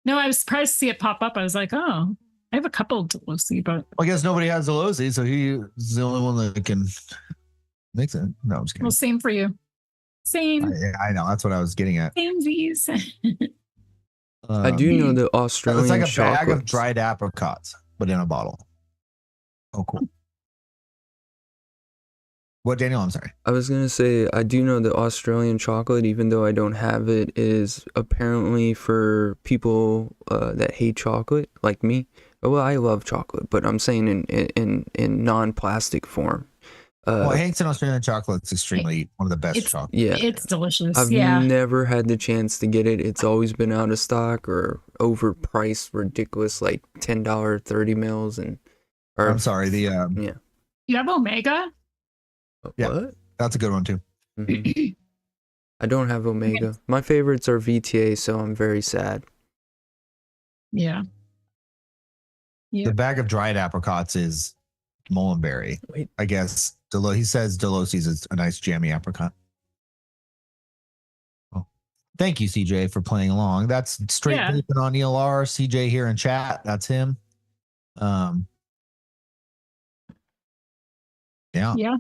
No, I was surprised to see it pop up. I was like, oh, I have a couple of Delosi, but I guess nobody has Delosi, so he's the only one that can mix it. No, I'm just kidding. Well, same for you. Same. I know. That's what I was getting at. Samesies. I do know the Australian it's like a chocolates. bag of dried apricots, but in a bottle. Oh, cool. What, Daniel? I'm sorry. I was gonna say I do know the Australian chocolate, even though I don't have it, is apparently for people that hate chocolate, like me. Well, I love chocolate, but I'm saying in non-plastic form. Well, Hank's and Australian chocolate's extremely one of the best chocolates. Yeah, it's delicious. I've never had the chance to get it. It's always been out of stock or overpriced, ridiculous, like $10 30 mils and. I'm sorry. You have Omega? Yeah, what? That's a good one too. Mm-hmm. I don't have Omega. My favorites are VTA, so I'm very sad. Yeah. The bag of dried apricots is Mullenberry. Wait. I guess he says Delosi's is a nice jammy apricot. Oh. Thank you, CJ, for playing along. That's straight vaping on ELR. CJ here in chat. That's him. Yeah.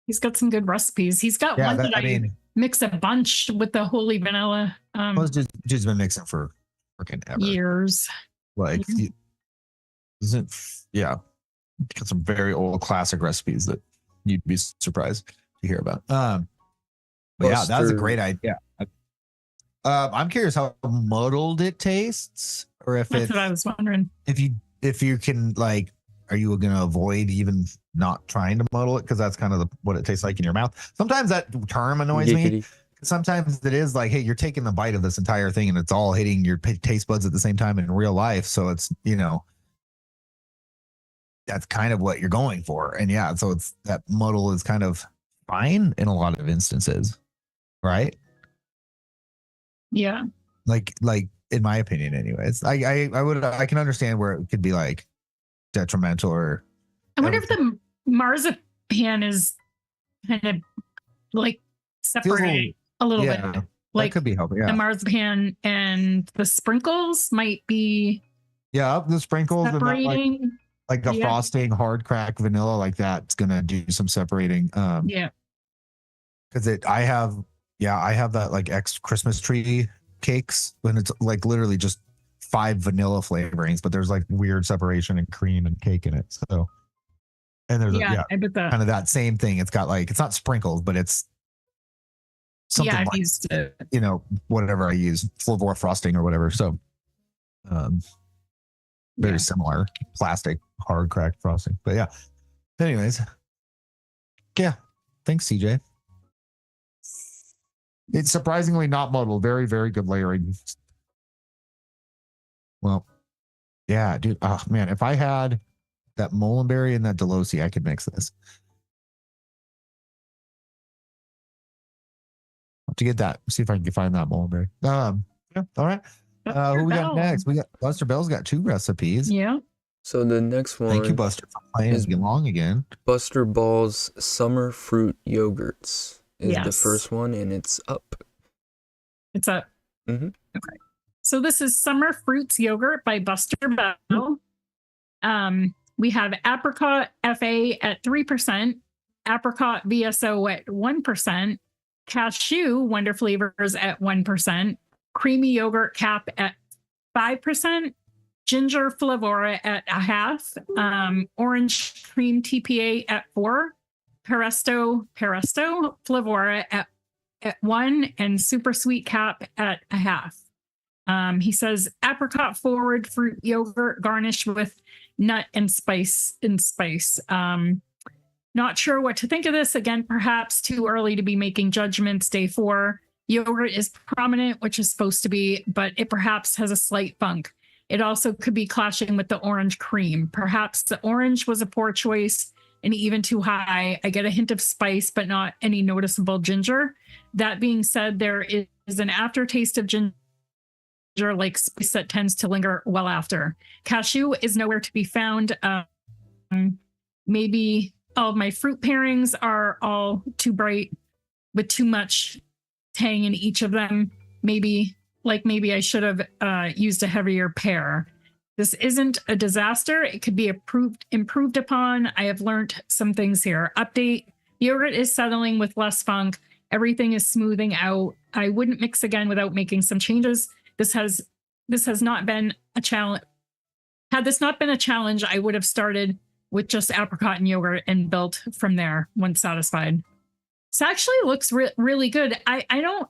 He's got some good recipes. He's got one that I mix a bunch with the holy vanilla. Just been mixing for freaking ever. Years. Like, got some very old classic recipes that you'd be surprised to hear about. But yeah, that's a great idea. I'm curious how muddled it tastes, or if that's what I was wondering. If you can, like, are you going to avoid even not trying to muddle it? Because that's kind of what it tastes like in your mouth. Sometimes that term annoys me. Sometimes it is like, hey, you're taking the bite of this entire thing and it's all hitting your taste buds at the same time in real life. So it's, that's kind of what you're going for. And yeah, so it's that muddle is kind of fine in a lot of instances. Right? Yeah. Like in my opinion, anyways, I can understand where it could be like detrimental or. I wonder if the marzipan is kind of like separating a little bit. Like, that could be helping. Yeah. The marzipan and the sprinkles might be. Yeah, the sprinkles separating. And like a frosting, hard crack vanilla, like that's gonna do some separating. Because I have that like Christmas tree cakes when it's like literally just 5 vanilla flavorings, but there's like weird separation and cream and cake in it. So, and there's I bet that kind of that same thing. It's got like, it's not sprinkles, but it's something I've like, used it. Whatever I use, flavor frosting or whatever. So, very similar plastic hard cracked frosting, but yeah. Anyways, thanks, CJ. It's surprisingly not muddled. Very, very good layering. Well, yeah, dude. Oh man, if I had that Molenberry and that Delosi, I could mix this. I'll have to get that. See if I can find that Molenberry. Yeah. All right. Who we got next? We got Buster Bell's got 2 recipes. Yeah. So the next one. Thank you, Buster, for playing along again. Buster Ball's Summer Fruit Yogurts is the first one, and it's up. It's up. Mm-hmm. Okay. So this is Summer Fruits Yogurt by Buster Bell. We have Apricot FA at 3%, Apricot VSO at 1%, Cashew Wonder Flavors at 1%, Creamy Yogurt Cap at 5%, Ginger Flavora at 0.5%, Orange Cream TPA at 4%, Peresto Flavora at 1%, and Super Sweet Cap at 0.5%. He says apricot forward fruit yogurt garnished with nut and spice. Not sure what to think of this. Again, perhaps too early to be making judgments. Day 4. Yogurt is prominent, which is supposed to be, but it perhaps has a slight funk. It also could be clashing with the orange cream. Perhaps the orange was a poor choice and even too high. I get a hint of spice, but not any noticeable ginger. That being said, there is an aftertaste of ginger like spice that tends to linger well after. Cashew is nowhere to be found. Maybe all of my fruit pairings are all too bright with too much tang in each of them. Maybe I should have used a heavier pear. This isn't a disaster. It could be improved upon. I have learned some things here. Update: yogurt is settling with less funk. Everything is smoothing out. I wouldn't mix again without making some changes. This has not been a challenge. Had this not been a challenge, I would have started with just apricot and yogurt and built from there once satisfied. This actually looks really good. I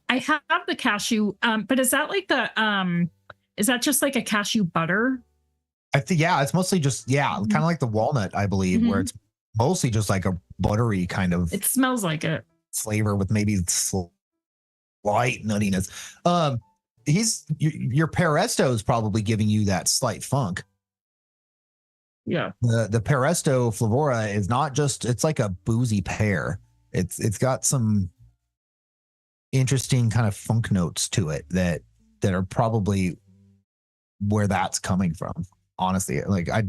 have the cashew, but is that like is that just like a cashew butter? I think, yeah, it's mostly just, kind of like the walnut, I believe, where it's mostly just like a buttery kind of. It smells like it. Flavor with maybe slight nuttiness. Your Peresto is probably giving you that slight funk. Yeah. The Peresto Flavora is not just, it's like a boozy pear. It's got some interesting kind of funk notes to it that are probably where that's coming from. Honestly, like I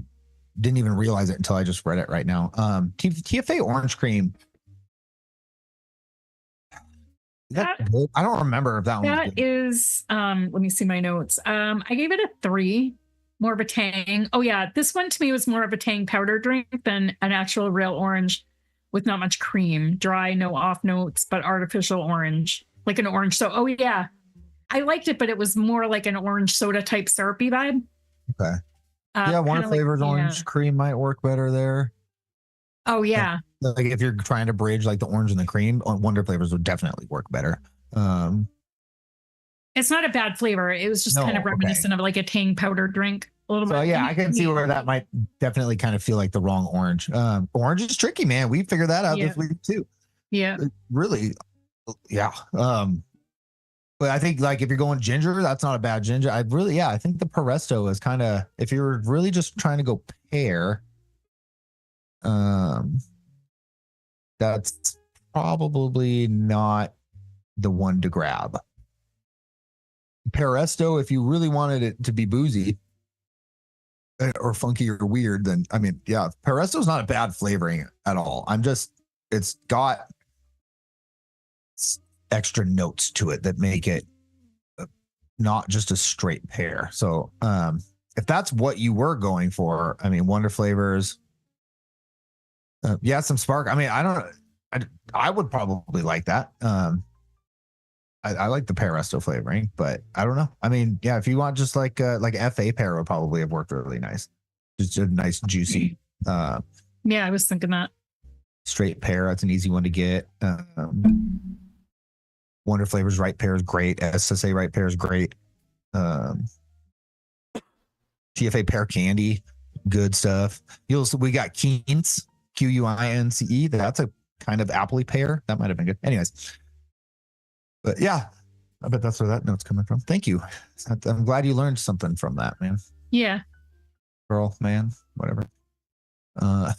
didn't even realize it until I just read it right now. TFA orange cream. I don't remember if that one. That is, let me see my notes. I gave it a 3, more of a tang. Oh yeah, this one to me was more of a tang powder drink than an actual real orange with not much cream. Dry, no off notes, but artificial orange, like an orange. So, oh yeah, I liked it, but it was more like an orange soda type syrupy vibe. Okay. Wonder Flavors orange cream might work better there. Oh yeah. Like if you're trying to bridge like the orange and the cream, Wonder Flavors would definitely work better. It's not a bad flavor. It was just kind of reminiscent of like a tang powder drink a little bit. So yeah, I can see where that might definitely kind of feel like the wrong orange. Orange is tricky, man. We figured that out this week too. Yeah. Really. Yeah. But I think like if you're going ginger, that's not a bad ginger. I think the Peresto is kind of, if you're really just trying to go pear, that's probably not the one to grab. Peresto, if you really wanted it to be boozy or funky or weird, then I mean, yeah, Peresto is not a bad flavoring at all. It's got extra notes to it that make it not just a straight pear. So if that's what you were going for, I mean, Wonder Flavors, some spark. I mean, I would probably like that. I like the Peresto flavoring, but I don't know. I mean, yeah, if you want just like FA pear would probably have worked really nice. Just a nice juicy. I was thinking that. Straight pear, that's an easy one to get. Wonder Flavors right pear is great. SSA right pear is great. TFA pear candy, good stuff. We got Quince, Quince. That's a kind of appley pear. That might have been good. Anyways. But yeah, I bet that's where that note's coming from. Thank you. I'm glad you learned something from that, man. Yeah. Girl, man, whatever. Uh,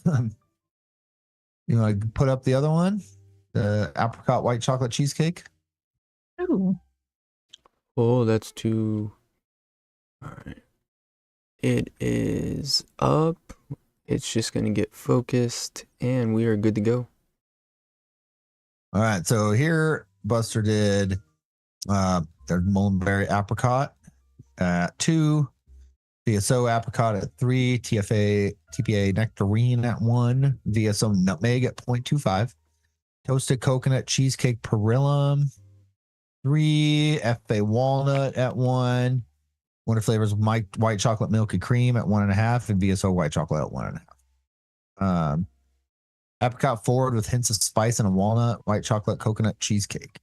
you want to put up the other one, the apricot white chocolate cheesecake? Oh. Oh, that's too. All right. It is up. It's just gonna get focused, and we are good to go. All right, so here Buster did their mulberry apricot at 2, VSO apricot at 3, TPA nectarine at 1, VSO nutmeg at 0.25, toasted coconut cheesecake perillum 3, FA walnut at 1, Wonder Flavors white chocolate milky cream at 1.5, and VSO white chocolate at 1.5. Apricot forward with hints of spice and a walnut white chocolate coconut cheesecake.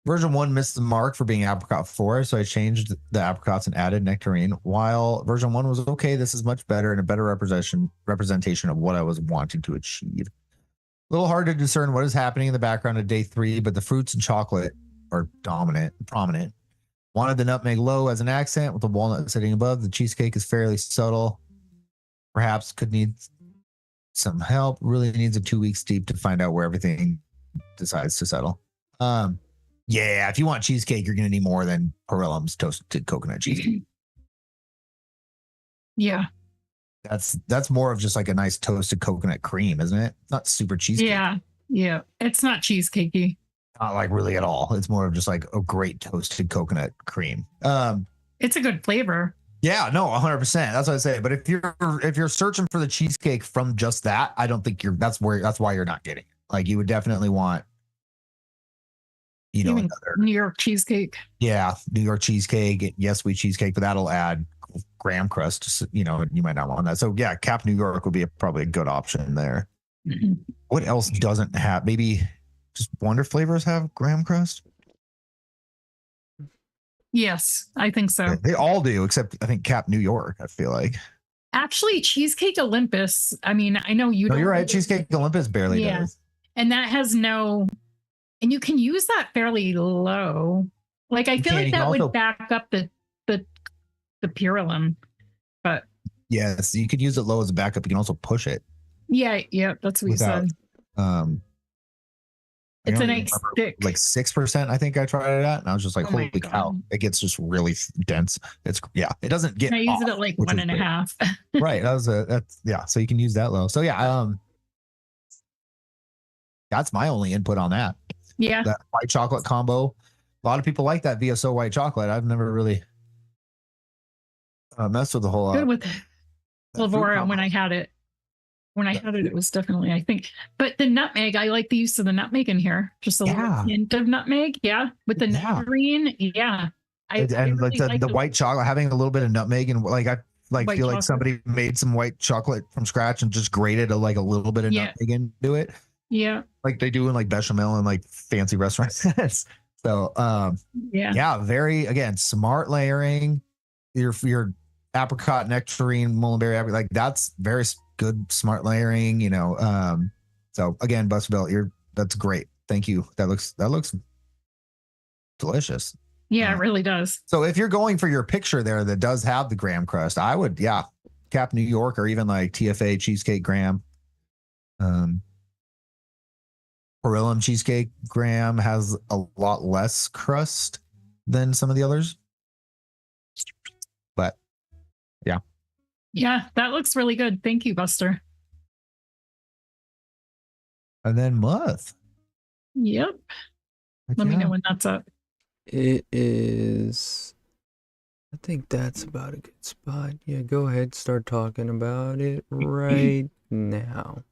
Version 1 missed the mark for being apricot 4, so I changed the apricots and added nectarine. While version 1 was okay, this is much better and a better representation of what I was wanting to achieve. A little hard to discern what is happening in the background of day 3, but the fruits and chocolate are prominent. Wanted the nutmeg low as an accent with the walnut sitting above. The cheesecake is fairly subtle. Perhaps could need some help. Really needs a 2 weeks deep to find out where everything decides to settle. Yeah, if you want cheesecake, you're gonna need more than Perillum's toasted coconut cheesecake. Yeah. That's more of just like a nice toasted coconut cream, isn't it? Not super cheesecake. Yeah. It's not cheesecakey. Not like really at all. It's more of just like a great toasted coconut cream. It's a good flavor. Yeah, no, 100%. That's what I say. But if you're searching for the cheesecake from just that, I don't think that's why you're not getting it. Like you would definitely want, another New York cheesecake. Yeah, New York cheesecake. Yes, sweet cheesecake, but that'll add graham crust. You might not want that. So yeah, Cap New York would be probably a good option there. Mm-hmm. What else doesn't have? Maybe just Wonder Flavors have graham crust. Yes, I think so. They all do, except I think Cap New York. I feel like actually Cheesecake Olympus. I mean, I know you. No, you're right. Cheesecake Olympus barely does, and that has no. And you can use that fairly low. Like I feel like that would back up the Purillum, but yes, you could use it low as a backup. You can also push it. Yeah, that's what you said. It's a nice stick. Like 6%, I think I tried it at, and I was just like, holy cow, it gets just really dense. It doesn't get. I use it at like 1.5. Right. So you can use that low. So that's my only input on that. Yeah. That white chocolate combo. A lot of people like that VSO white chocolate. I've never really messed with the whole lot. Good with Lavora when I had it. When I had it, it was definitely, I think. But the nutmeg, I like the use of the nutmeg in here. Just a little hint of nutmeg. Yeah. With the nectarine. Yeah. I really like the white chocolate, having a little bit of nutmeg, and like I feel chocolate. Like somebody made some white chocolate from scratch and just grated a little bit of nutmeg into it. Yeah. Like they do in like bechamel and like fancy restaurants. So very, again, smart layering. Your apricot, nectarine, mulberry, like that's very good, smart layering, so again, Busterbilt, that's great. Thank you. That looks delicious. Yeah, it really does. So if you're going for your picture there that does have the graham crust, I would, Cap New York, or even like TFA cheesecake graham. Perillum cheesecake graham has a lot less crust than some of the others, but yeah, that looks really good. Thank you, Buster. And then Muth. Yep. Let me know when that's up. It is. I think that's about a good spot. Yeah, go ahead. Start talking about it right now.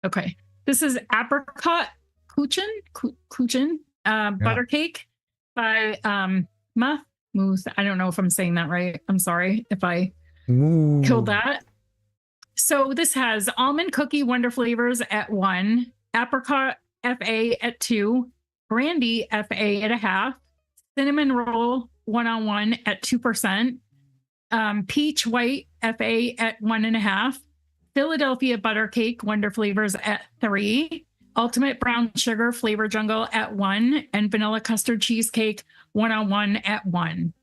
Okay. This is Apricot Kuchen butter cake by Muth. I don't know if I'm saying that right. I'm sorry if I killed that. So this has almond cookie Wonder Flavors at 1, apricot FA at 2, brandy FA at 0.5, cinnamon roll 1-on-1 at 2%, peach white FA at 1.5, Philadelphia butter cake Wonder Flavors at 3, ultimate brown sugar flavor jungle at 1, and vanilla custard cheesecake 1-on-1 at 1.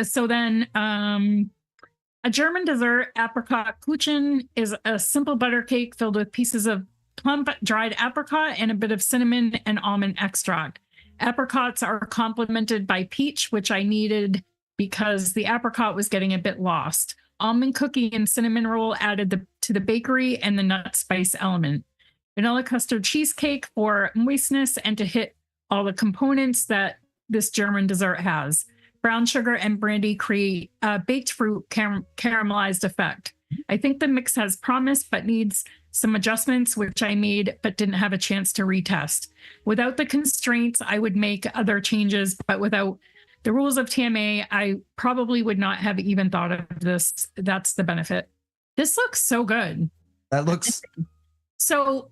So then a German dessert, apricot kuchen, is a simple butter cake filled with pieces of plump dried apricot and a bit of cinnamon and almond extract. Apricots are complemented by peach, which I needed because the apricot was getting a bit lost. Almond cookie and cinnamon roll added to the bakery and the nut spice element. Vanilla custard cheesecake for moistness and to hit all the components that this German dessert has. Brown sugar and brandy create a baked fruit caramelized effect. I think the mix has promise, but needs some adjustments, which I made but didn't have a chance to retest. Without the constraints, I would make other changes, but without the rules of TMA, I probably would not have even thought of this. That's the benefit. This looks so good. That looks so.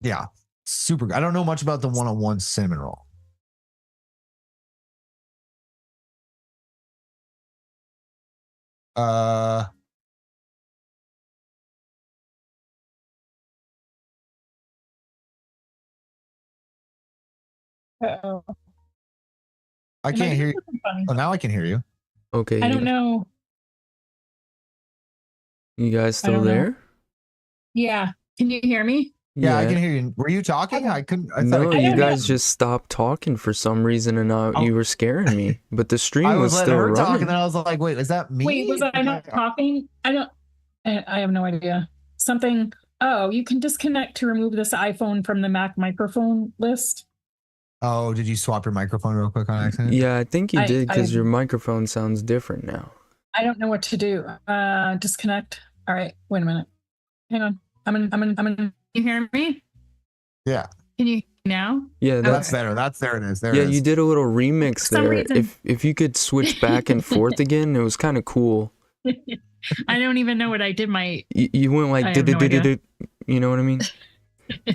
Yeah, super good. I don't know much about the 101 cinnamon roll. Uh-oh. I can't hear you. Oh, now I can hear you. Okay. I don't know. You guys still there? Yeah. Can you hear me? Yeah, I can hear you. Were you talking? I couldn't. I thought you guys just stopped talking for some reason, and you were scaring me. But the stream was still running. Talk, and then I was like, "Wait, is that me?" Wait, was I not talking? I have no idea. Something. Oh, you can disconnect to remove this iPhone from the Mac microphone list. Oh, did you swap your microphone real quick on accident? Yeah, I think you did because your microphone sounds different now. I don't know what to do. Disconnect. All right, wait a minute. Hang on. I'm in. You hear me? Yeah. Can you now? Yeah, that's better. There it is. Yeah, you did a little remix there. Reason. If you could switch back and forth again, it was kind of cool. I don't even know what I did. You went like you know what I mean?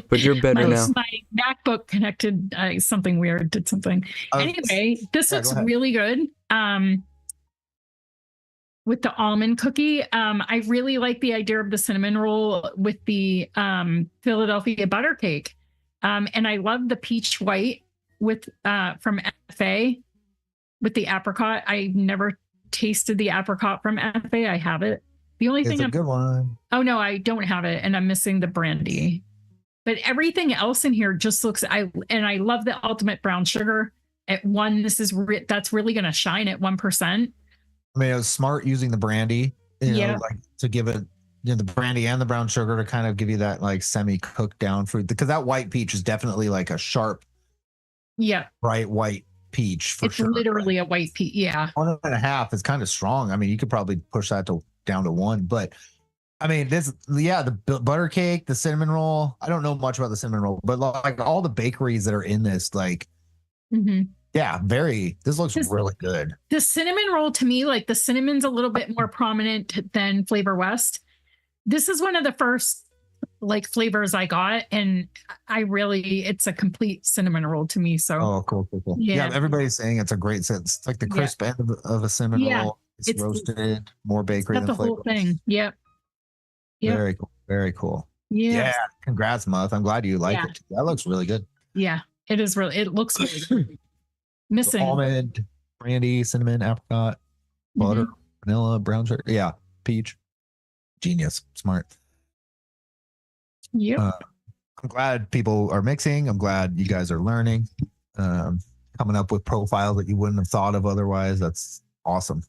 But you're better now. My MacBook connected something weird, did something. Anyway, this looks really good. With the almond cookie, I really like the idea of the cinnamon roll with the Philadelphia butter cake. And I love the peach white with from FA with the apricot. I never tasted the apricot from FA. I have it. The only thing it's a good one. Oh no, I don't have it, and I'm missing the brandy. But everything else in here just looks. I love the ultimate brown sugar at 1. That's really going to shine at 1%. I mean, it was smart using the brandy, you know, like to give it, you know, the brandy and the brown sugar to kind of give you that like semi-cooked down fruit, because that white peach is definitely like a sharp, bright white peach for sure. It's literally a white peach. Yeah. 1.5 is kind of strong. I mean, you could probably push that down to 1, but I mean, the butter cake, the cinnamon roll. I don't know much about the cinnamon roll, but like all the bakeries that are in this, like, yeah, this looks really good. The cinnamon roll, to me, like the cinnamon's a little bit more prominent than Flavor West. This is one of the first like flavors I got, and it's a complete cinnamon roll to me. So cool. Yeah, everybody's saying it's a great sense. It's like the crisp end of a cinnamon roll. It's roasted, more bakery than the flavor. Whole thing. Yep. Very cool. Yeah. Congrats, Muth. I'm glad you like it. That looks really good. Yeah, it is really. It looks really good. Missing almond, brandy, cinnamon, apricot, butter, vanilla, brown sugar. Yeah, peach. Genius, smart. Yep. I'm glad people are mixing. I'm glad you guys are learning, coming up with profiles that you wouldn't have thought of otherwise. That's awesome.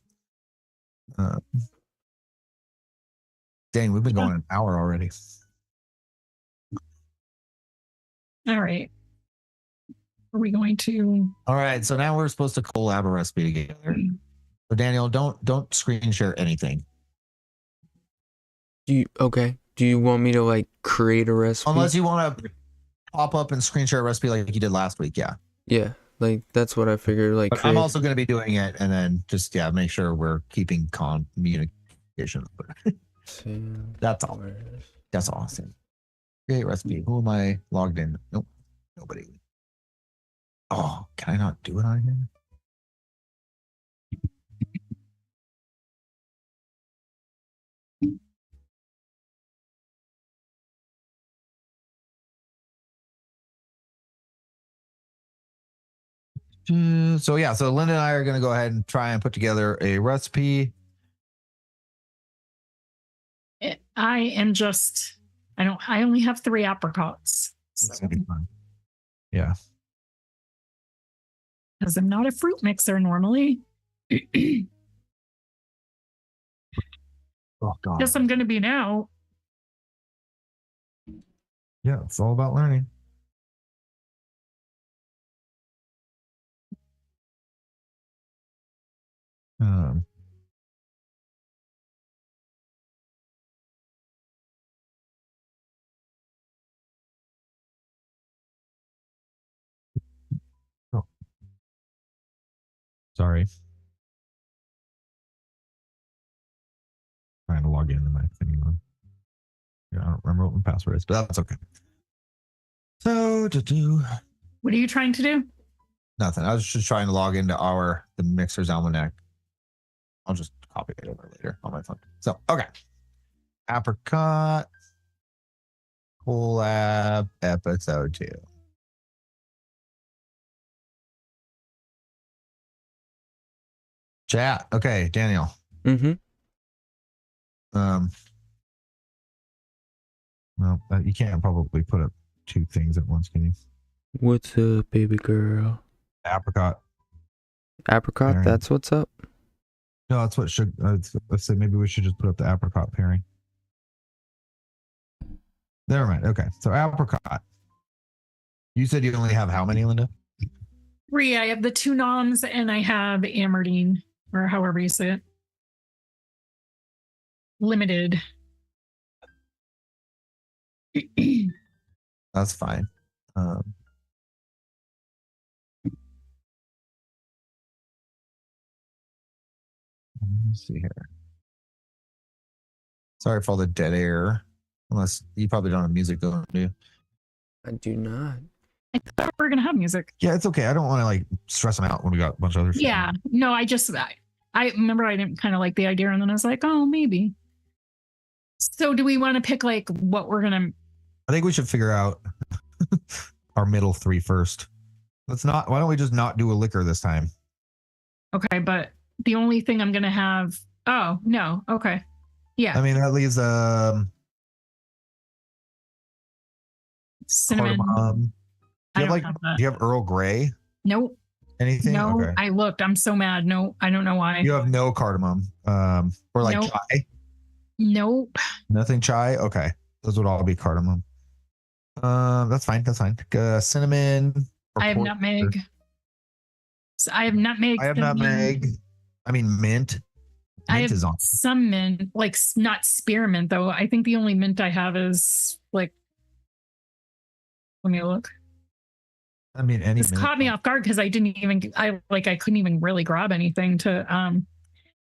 Dang, we've been going an hour already. All right. Are we going to? All right. So now we're supposed to collab a recipe together. So Daniel, don't screen share anything. Do you want me to like create a recipe? Unless you want to pop up and screen share a recipe like you did last week. Yeah. Yeah. Like that's what I figured. Like I'm also going to be doing it, and then just make sure we're keeping communication. That's all. That's awesome. Create recipe. Who am I logged in? Nope. Nobody. Oh, can I not do it on here? So yeah, so Linda and I are going to go ahead and try and put together a recipe. I am just, I only have 3 apricots. It's going to be fun. Yeah. Because I'm not a fruit mixer normally. Oh God. Guess I'm going to be now. Yeah, it's all about learning. Oh. Sorry. Trying to log into my thing. Yeah, I don't remember what my password is, but that's okay. So to do. What are you trying to do? Nothing. I was just trying to log into the Mixer's Almanac. I'll just copy it over later on my phone. So, okay. Apricot collab episode 2. Chat. Okay, Daniel. Well, you can't probably put up 2 things at once, can you? What's up, baby girl? Apricot. Apricot, pairing. that's what's up. No, that's what should. Let's say maybe we should just put up the apricot pairing. Never mind. Okay, so apricot. You said you only have how many, Linda? 3. I have the 2 noms and I have Amardine, or however you say it. Limited. That's fine. Let's see here. Sorry for all the dead air. Unless you probably don't have music going, do you? I do not. I thought we were going to have music. Yeah, it's okay. I don't want to like stress them out when we got a bunch of other shit. Yeah. No, I remember I didn't kind of like the idea, and then I was like, oh, maybe. So do we want to pick like what we're going to... I think we should figure out our middle 3 first. Why don't we just not do a liquor this time? Okay, but the only thing I'm going to have... Oh, no. Okay. Yeah. I mean, that leaves cinnamon. Cardamom. Do you have Earl Grey? Nope. Anything? No, okay. I looked. I'm so mad. No, I don't know why. You have no cardamom. Or like Nope. chai? Nope. Nothing chai? Okay. Those would all be cardamom. That's fine. That's fine. Cinnamon. I have nutmeg. I have nutmeg. I have nutmeg. I mean, mint. I Mint have is on. some mint, like not spearmint though. I think the only mint I have is like. Let me look. I mean, any. This caught me off guard because I couldn't even really grab anything to.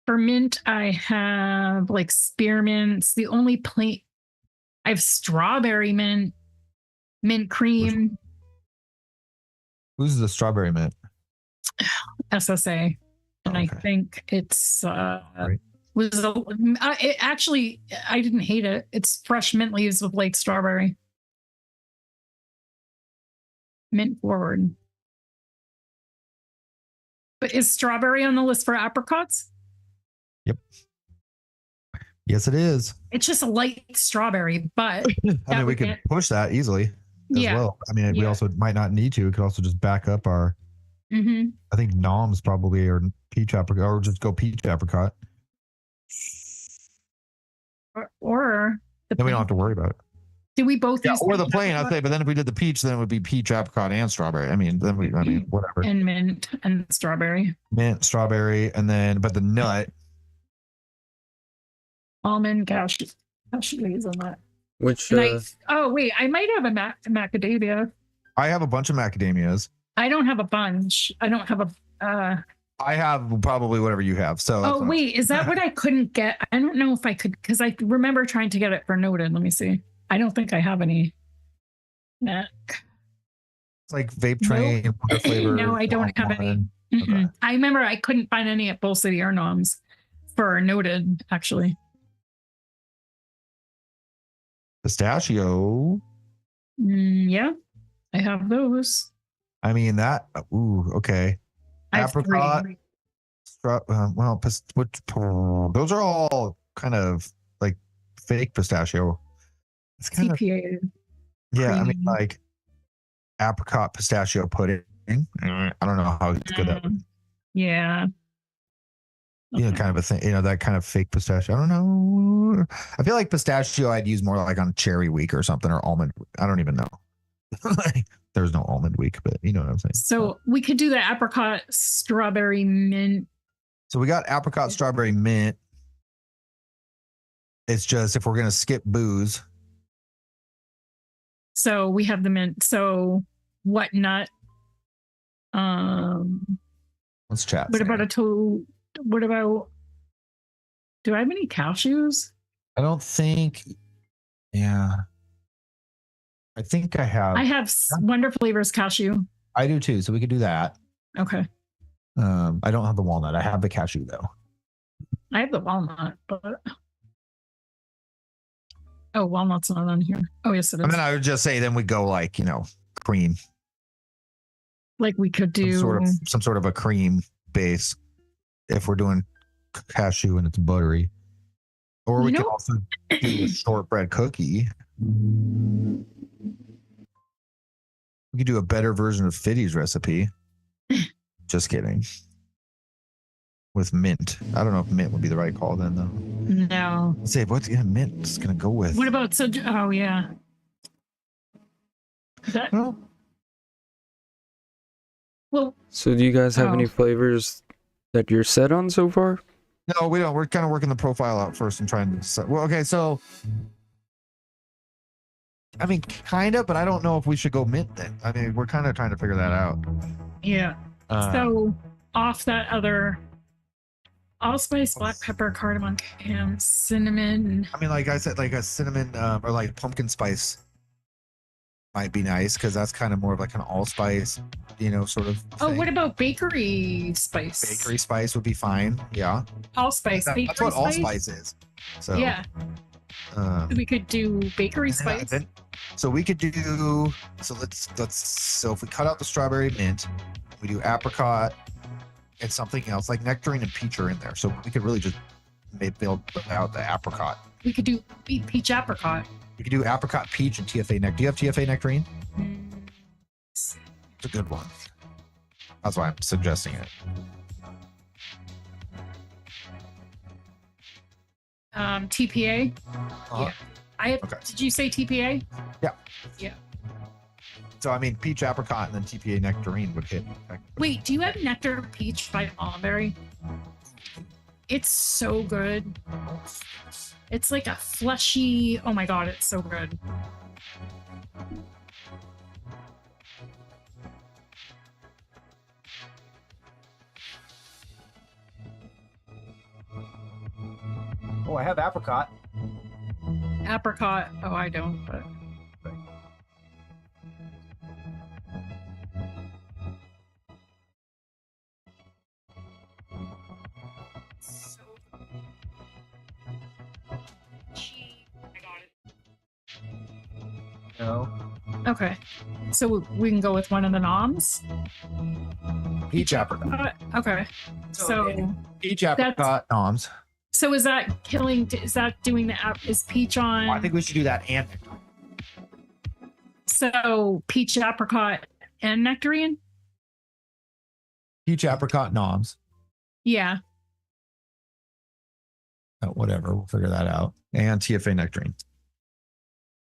For mint, I have like spearmints. The only plain. I have strawberry mint cream. Who's the strawberry mint? SSA. And I think it's right. actually I didn't hate it. It's fresh mint leaves with like strawberry. Mint forward. But is strawberry on the list for apricots? Yep. Yes, it is. It's just a light strawberry, but I mean, we could push that easily as well. I mean, we also might not need to. We could also just back up our. I think noms probably or peach apricot, or just go peach apricot. Or then we don't have to worry about it. Do we both use or the plain? I'd say, but then if we did the peach, then it would be peach apricot and strawberry. I mean, whatever. And mint and strawberry. Mint, strawberry, and then but the nut. Almond, cashew leaves on that. Which? Oh wait, I might have a macadamia. I have a bunch of macadamias. I don't have a bunch. I don't have a. I have probably whatever you have. So. Oh wait, is that what I couldn't get? I don't know if I could because I remember trying to get it for noted. Let me see. I don't think I have any. It's like vape train flavor. No, I don't have any. Okay. I remember I couldn't find any at Bull City or Noms for noted actually. Pistachio. Yeah, I have those. I mean that. Ooh, okay. I have Apricot. three. Those are all kind of like fake pistachio. It's kind of TPA. yeah. I mean, cream. like apricot pistachio pudding. I don't know how it's good at. Yeah. You know, kind of a thing. You know, that kind of fake pistachio. I don't know. I feel like pistachio I'd use more like on cherry week or something, or almond. I don't even know. Like, there's no almond week, but you know what I'm saying. So we could do the apricot strawberry mint. So we got apricot strawberry mint. It's just if we're gonna skip booze. So we have the mint. So what nut? Let's chat. What about what about, do I have any cashews? I don't think. Yeah. I think I have. I have Wonder Flavors cashew. I do too. So we could do that. Okay. I don't have the walnut. I have the cashew though. I have the walnut, but oh, walnut's not on here. Oh, yes, it is. And then I would just say, then we go like, you know, cream. Like we could do some sort of a cream base if we're doing cashew and it's buttery. Or we could also do a shortbread cookie. We could do a better version of Fiddy's recipe. Just kidding. With mint. I don't know if mint would be the right call then, though. No. Let's say, what's mint is going to go with? What about, oh, yeah. Well. So do you guys have any flavors that you're set on so far? No, we don't. We're kind of working the profile out first and trying to. Well, okay, so. I mean, kind of, but I don't know if we should go mint then. I mean, we're kind of trying to figure that out. Yeah. So off that other allspice, black pepper, cardamom, and cinnamon. I mean, like I said, like a cinnamon or like pumpkin spice might be nice because that's kind of more of like an allspice, you know, sort of. Oh, what about bakery spice? Bakery spice would be fine. Yeah. Allspice. That's what allspice is. So yeah. We could do bakery spice. So we could do. So So if we cut out the strawberry mint, we do apricot and something else like nectarine and peach are in there. So we could really just build out the apricot. We could do peach apricot. We could do apricot, peach, and TFA nectarine. Do you have TFA nectarine? It's a good one. That's why I'm suggesting it. TPA. Yeah. I have. Okay. Did you say TPA? Yeah. Yeah. So I mean, peach apricot and then TPA nectarine would hit. Wait, do you have nectar peach by Mulberry? It's so good. It's like a fleshy. Oh my god, it's so good. Oh, I have apricot. Apricot. Oh, I don't, but. No. Okay. So we can go with one of the noms? Peach apricot. Okay. So peach apricot noms. So is that doing the app? Is peach on? I think we should do that and nectarine. So peach apricot and nectarine? Peach apricot noms. Yeah. Oh, whatever. We'll figure that out. And TFA nectarine.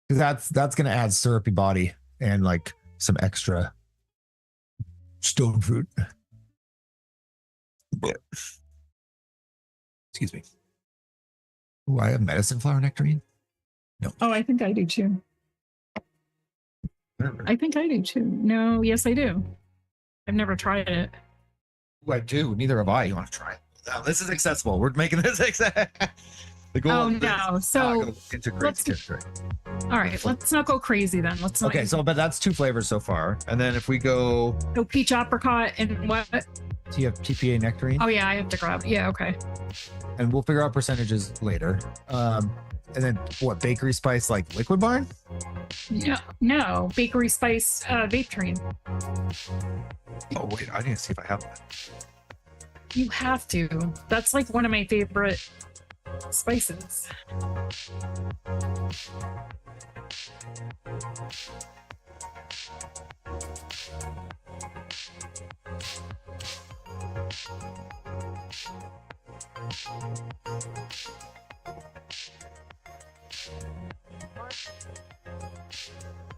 Because that's going to add syrupy body and like some extra stone fruit. Yeah. Excuse me. Oh, I have medicine flower nectarine? No. Oh, I think I do too. I think I do too. No, yes, I do. I've never tried it. Oh, I do. Neither have I. You want to try it? No, this is accessible. We're making this accessible. Oh no! So all right, let's not go crazy then. Let's not. Okay, so but that's two flavors so far, and then if we go, so peach apricot and what? Do you have TPA nectarine? Oh yeah, I have to grab. Yeah, okay. And we'll figure out percentages later. And then what? Bakery spice like Liquid Barn? No, bakery spice vape train. Oh wait, I need to see if I have that. You have to. That's like one of my favorite spices.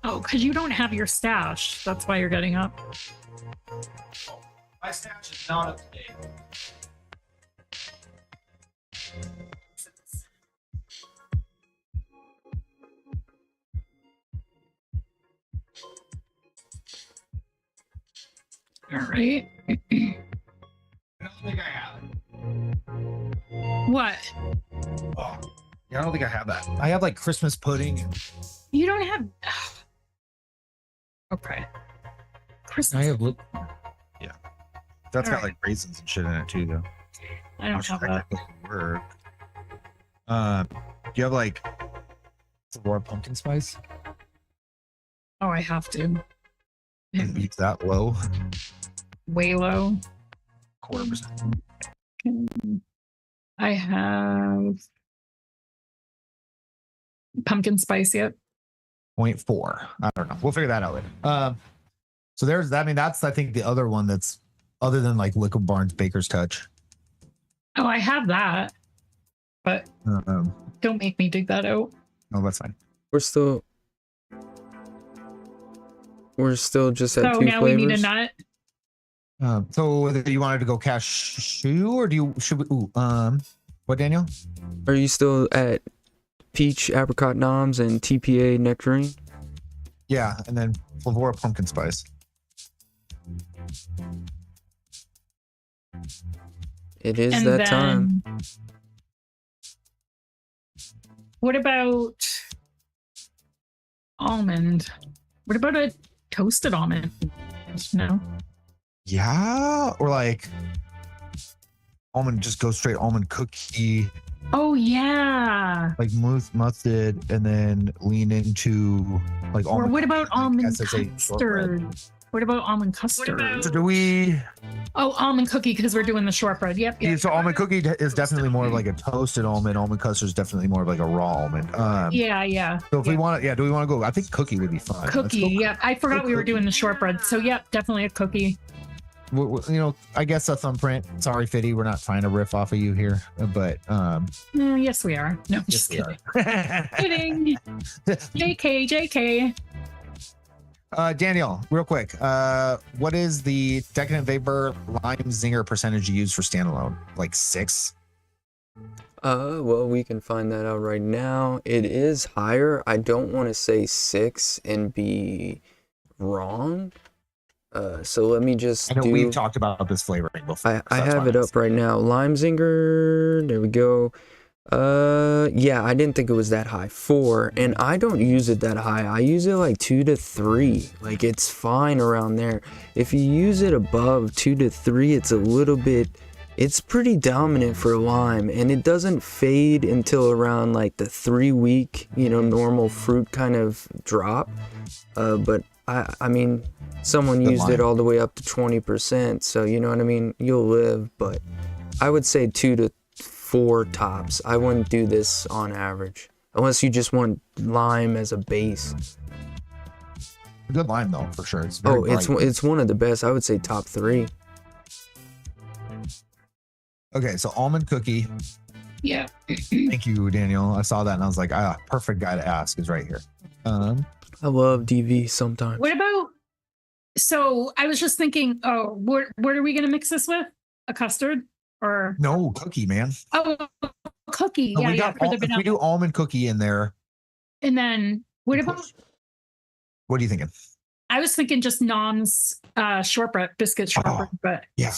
Oh, because you don't have your stash. That's why you're getting up. My stash is not up to date. All right. I don't think I have it. What? Oh, yeah, I don't think I have that. I have like Christmas pudding. You don't have. Okay. Christmas. I have yeah. That's All got right. like raisins and shit in it too, though. I don't have that. Work. Do you have like Aurora pumpkin spice? Oh, I have to. And beats that low. Way low. 1/4%. I have pumpkin spice yet. 0.4. I don't know. We'll figure that out later. So there's that. I mean, that's I think the other one that's other than like Liquid Barnes Baker's Touch. Oh, I have that, but don't make me dig that out. No, that's fine. We're still just at So two now flavors. we need a nut. So whether you wanted to go cashew or should we? What, Daniel? Are you still at peach, apricot noms, and TPA nectarine? Yeah, and then Flavora pumpkin spice. It is And that then, time. What about almond? What about a toasted almond? No. Yeah, or like almond, just go straight almond cookie, Oh yeah. like mustard, and then lean into like Or almond. what about almond SSA shortbread. custard? What about almond custard? So do we? Oh, almond cookie because we're doing the shortbread. Yep. Yeah, yep. so almond cookie is definitely more of like a toasted almond. Almond custard is definitely more of like a raw almond. Yeah. So if we want to, do we want to go? I think cookie would be fun. Let's Cookie. go- Yep. I forgot we were doing the shortbread. So yep, definitely a cookie. I guess a thumbprint. Sorry, Fitty, we're not trying to riff off of you here, but Yes, we are. No, just yes, we kidding. are. Kidding. JK. Daniel, real quick, what is the Decadent Vapor Lime Zinger percentage you use for standalone? Like 6? Well, we can find that out right now. It is higher. I don't want to say 6 and be wrong. So let me just I know we've talked about this flavoring before. I have it up right now. Lime Zinger. There we go. Yeah, I didn't think it was that high. 4, and I don't use it that high. I use it like 2 to 3. Like it's fine around there. If you use it above 2 to 3, it's a little bit. It's pretty dominant for lime, and it doesn't fade until around like the 3-week, normal fruit kind of drop. But I mean, someone used it all the way up to 20%, so you know what I mean? You'll live, but I would say 2 to 4 tops. I wouldn't do this on average, unless you just want lime as a base. Good lime though, for sure. It's very bright. It's one of the best. I would say top 3. Okay, so almond cookie. Yeah. Thank you, Daniel. I saw that and I was like, perfect guy to ask is right here. I love DV sometimes. What about? So I was just thinking. Oh, what are we gonna mix this with? A custard or? No, cookie, man. Oh, cookie. No, Yeah. For the if vanilla. we do almond cookie in there. And then what about? What are you thinking? I was thinking just Nom's shortbread, biscuit shortbread, but Yeah.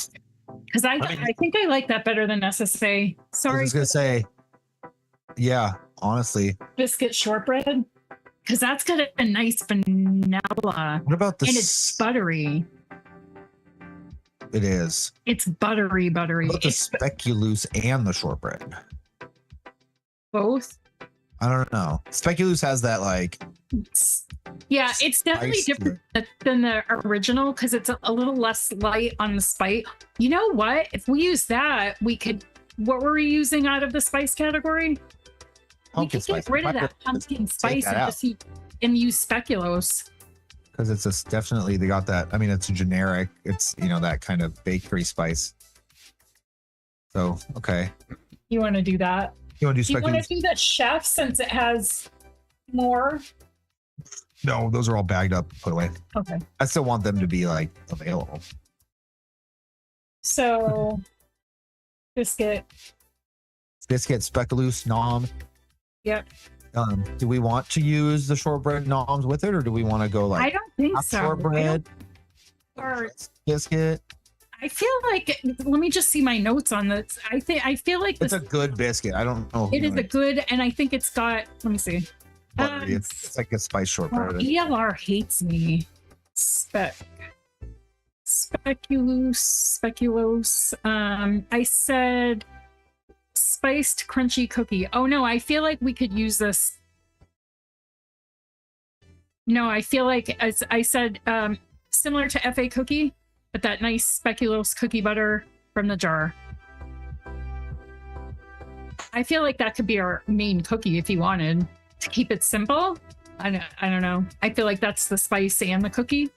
because I think I like that better than SSA. I Sorry, was gonna say, yeah, honestly. biscuit shortbread, because that's got a nice vanilla What about and it's buttery. It is. It's buttery. What about the speculoos and the shortbread? Both. I don't know. Speculoos has that like. Yeah, it's definitely different than the original because it's a little less light on the spice. You know what? If we use that, we could. What were we using out of the spice category? Pumpkin we could spice. get rid of that pumpkin spice and use speculoos. Because it's definitely, they got that. I mean, it's a generic. It's, that kind of bakery spice. So, okay. You want to do that? You want to do speculoos? You want to do the chef since it has more? No, those are all bagged up, put away. Okay. I still want them to be like available. So, biscuit, speculoos, nom. Yep. Do we want to use the shortbread noms with it, or do we want to go like? I don't think so. Shortbread or biscuit. I feel like, let me just see my notes on this. I feel like it's a good biscuit. I don't know. It is a good, and I think it's got. Let me see. It's like a spice shortbread. ELR hates me. Speculoos. I said spiced crunchy cookie. Oh no, I feel like we could use this. No, I feel like, as I said, similar to FA cookie, but that nice speculoos cookie butter from the jar. I feel like that could be our main cookie if you wanted to keep it simple. I don't know. I feel like that's the spice and the cookie.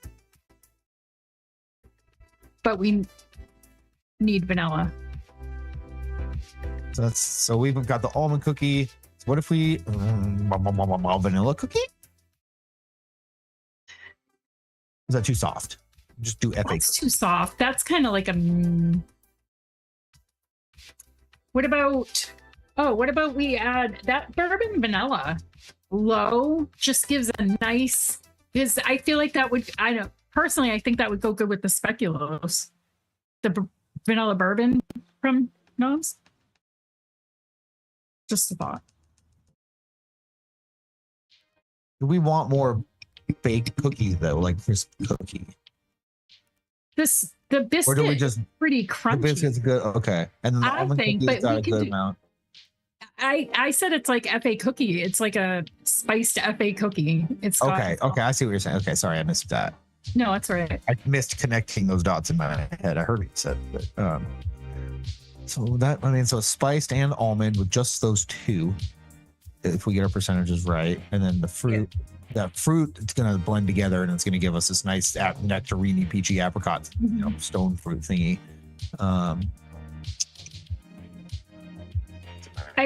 But we need vanilla. So we've got the almond cookie. So what if we vanilla cookie? Is that too soft? Just do FA. That's too soft. That's kind of like a. What about we add that bourbon vanilla? Low just gives a nice. Because I feel like that would. I don't personally. I think that would go good with the speculoos. The vanilla bourbon from Knobs. Just a thought. Do we want more baked cookie though, like crisp cookie? The biscuit or do we just pretty crunchy. The biscuit's good. Okay, and then the almond cookie's got a good amount. I said it's like FA cookie. It's like a spiced FA cookie. It's okay. I see what you're saying. Okay, sorry, I missed that. No, that's right. I missed connecting those dots in my head. I heard what you said, but so spiced and almond with just those two, if we get our percentages right, and then the fruit. Yeah. That fruit, it's going to blend together and it's going to give us this nice nectarine peachy apricot, stone fruit thingy. I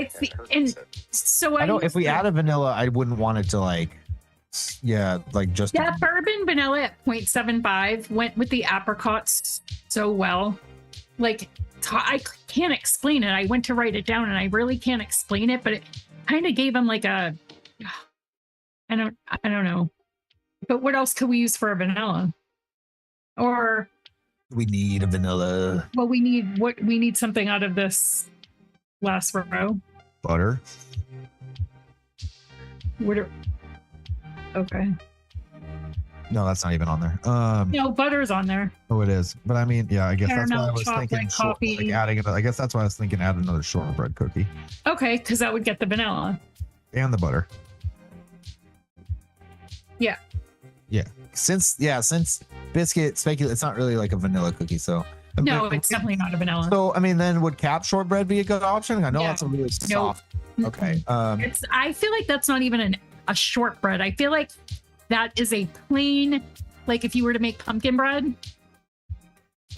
see. And so I don't. If we add a vanilla, I wouldn't want it to just that bourbon vanilla at 0.75 went with the apricots so well. Like, I can't explain it. I went to write it down and I really can't explain it, but it kind of gave them like a. I don't know. But what else could we use for a vanilla? Or we need a vanilla. Well, we need something out of this last row. Butter. Okay. No, that's not even on there. No, butter's on there. Oh, it is. But I mean, yeah, I guess Caramel, that's why I was thinking coffee. I guess that's why I was thinking add another shortbread cookie. Okay, because that would get the vanilla. And the butter. Yeah. Yeah. Since biscuit speculate, it's not really like a vanilla cookie, so no, it's definitely not a vanilla. So I mean, then would cap shortbread be a good option? I know that's a really soft. Nope. Okay. I feel like that's not even a shortbread. I feel like that is a plain, like if you were to make pumpkin bread,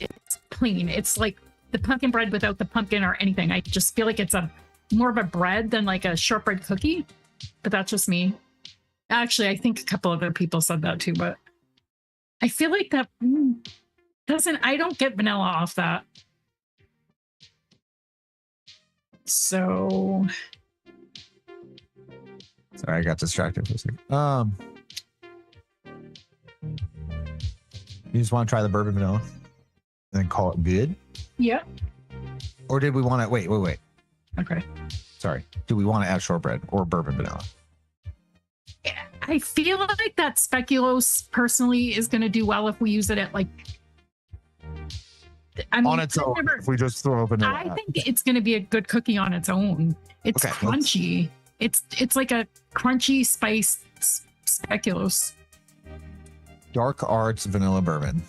it's plain. It's like the pumpkin bread without the pumpkin or anything. I just feel like it's more of a bread than like a shortbread cookie, but that's just me. Actually, I think a couple other people said that too, but I feel like that I don't get vanilla off that. So. Sorry, I got distracted for a second. You just want to try the bourbon vanilla and then call it good? Yeah. Or did we want to, wait. Okay. Sorry. Do we want to add shortbread or bourbon vanilla? I feel like that speculoos personally is going to do well if we use it at on its own. If we just throw vanilla. I think it's going to be a good cookie on its own. It's crunchy. It's like a crunchy spice speculoos. Dark Arts Vanilla Bourbon.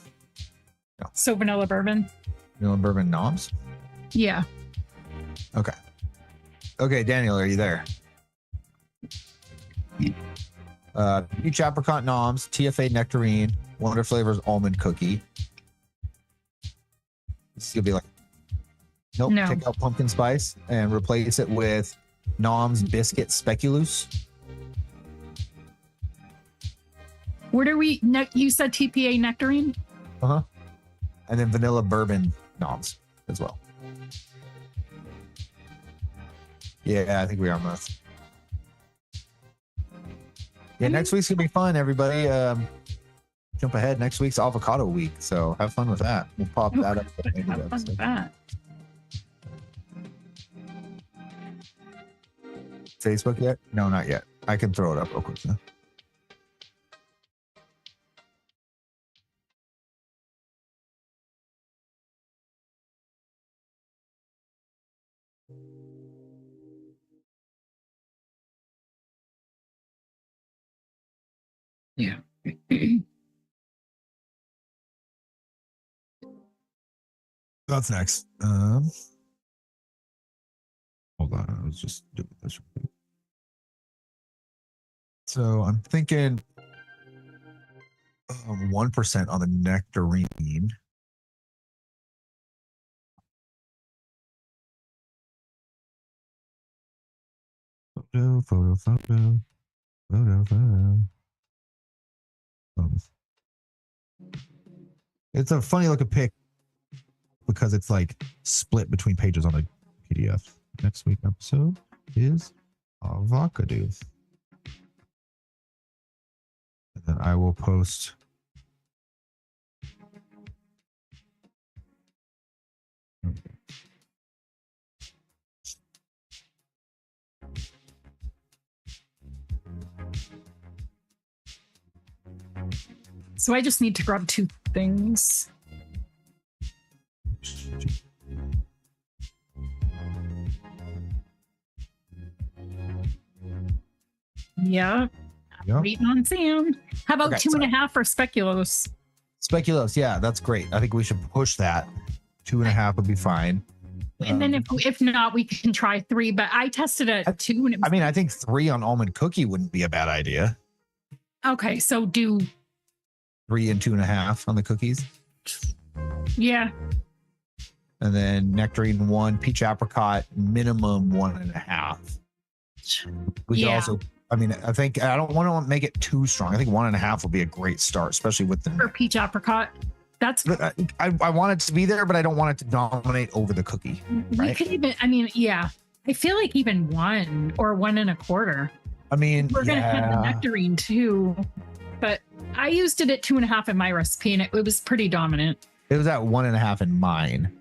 So vanilla bourbon. Vanilla Bourbon noms? Yeah. Okay. Okay, Daniel, are you there? Peach apricot noms, TFA nectarine, Wonder Flavors almond cookie. This is gonna be like, nope. No. Take out pumpkin spice and replace it with noms biscuit speculoos. What are we? You said TPA nectarine. And then vanilla bourbon noms as well. Yeah, I think we are most. Yeah, next week's gonna be fun, everybody. Jump ahead. Next week's avocado week, so have fun with that. We'll pop that up. At the end of the Have fun episode. with that. Facebook yet? No, not yet. I can throw it up real quick. Though. Yeah. That's next. Hold on, I was just doing this. So I'm thinking 1% on the nectarine. Photo. It's a funny looking pic because it's like split between pages on a PDF. Next week episode is avocado. And then I will post So I just need to grab two things. Yeah. Yep. Waiting on Sam. How about Okay, 2.5 for speculoos? Speculoos. Yeah, that's great. I think we should push that. 2.5 would be fine. And then if not, we can try 3. But I tested it at 2. And it was, I mean, I think 3 on almond cookie wouldn't be a bad idea. okay, so do 3 and 2.5 on the cookies. yeah. And then nectarine 1, peach apricot minimum 1.5. We could Yeah. also, I mean, I think I don't want to make it too strong. I think 1.5 will be a great start, especially with For the. peach apricot. That's I want it to be there, but I don't want it to dominate over the cookie. we Right. could even. I mean, yeah. I feel like even 1 or 1.25. I mean, We're gonna have the nectarine too, but I used it at 2.5 in my recipe, and it was pretty dominant. it was at 1.5 in mine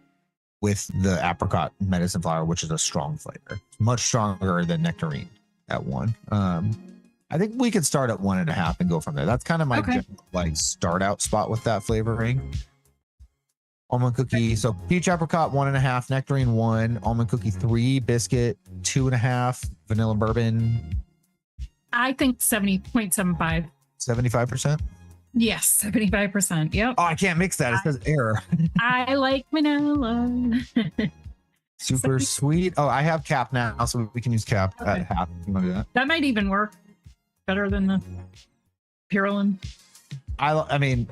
with the apricot medicine flower, which is a strong flavor, much stronger than nectarine at 1. I think we could start at 1.5 and go from there. That's kind of my Okay. general, like start out spot with that flavoring. Almond cookie. So peach apricot 1.5, nectarine 1, almond cookie 3, biscuit 2.5, vanilla bourbon I think 70.75. 75%. Yes, 75%. Yep. Oh, I can't mix that. It says error. I like vanilla. Super sweet. Oh, I have cap now, so we can use cap Okay. at half. You want to do that? That might even work better than the Purulin. I mean,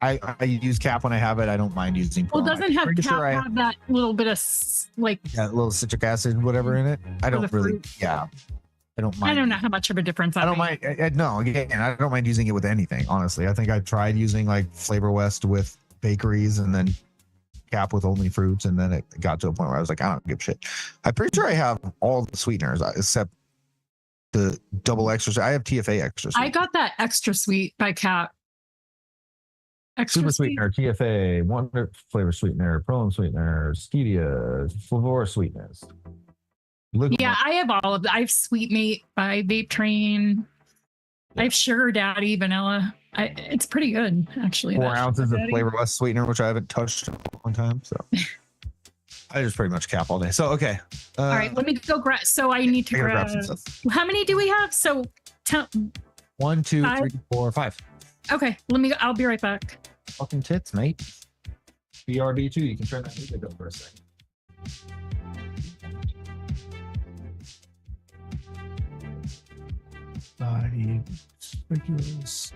I use cap when I have it. I don't mind using. Well, Purell. doesn't I'm have pretty cap sure I have that little bit of like yeah, a little citric acid, whatever in it. I don't the really. fruit. Yeah, I don't mind. I don't know how much of a difference that I don't makes. mind. No, again, I don't mind using it with anything. Honestly, I think I tried using like Flavor West with bakeries, and then cap with only fruits, and then it got to a point where I was like, I don't give a shit. I'm pretty sure I have all the sweeteners except the double extra. I have TFA extra. I got that extra sweet by Cap. Extra Super sweet. sweetener, TFA, Wonder Flavor sweetener, Pearl sweetener, Stevia, Flavor sweetness. Yeah, I have all of that. I have Sweet Mate by Vape Train. I have Sugar Daddy vanilla. It's pretty good, actually. 4 that ounces Sugar of Daddy. Flavor West sweetener, which I haven't touched in a long time. So I just pretty much cap all day. So okay. All right, let me go grab. So I need to I gotta grab. some stuff. How many do we have? So 1, 2, Five. 3, 4, 5. Okay, I'll be right back. Fucking tits, mate. BRB too. You can turn that music up for a second. Body speculoos.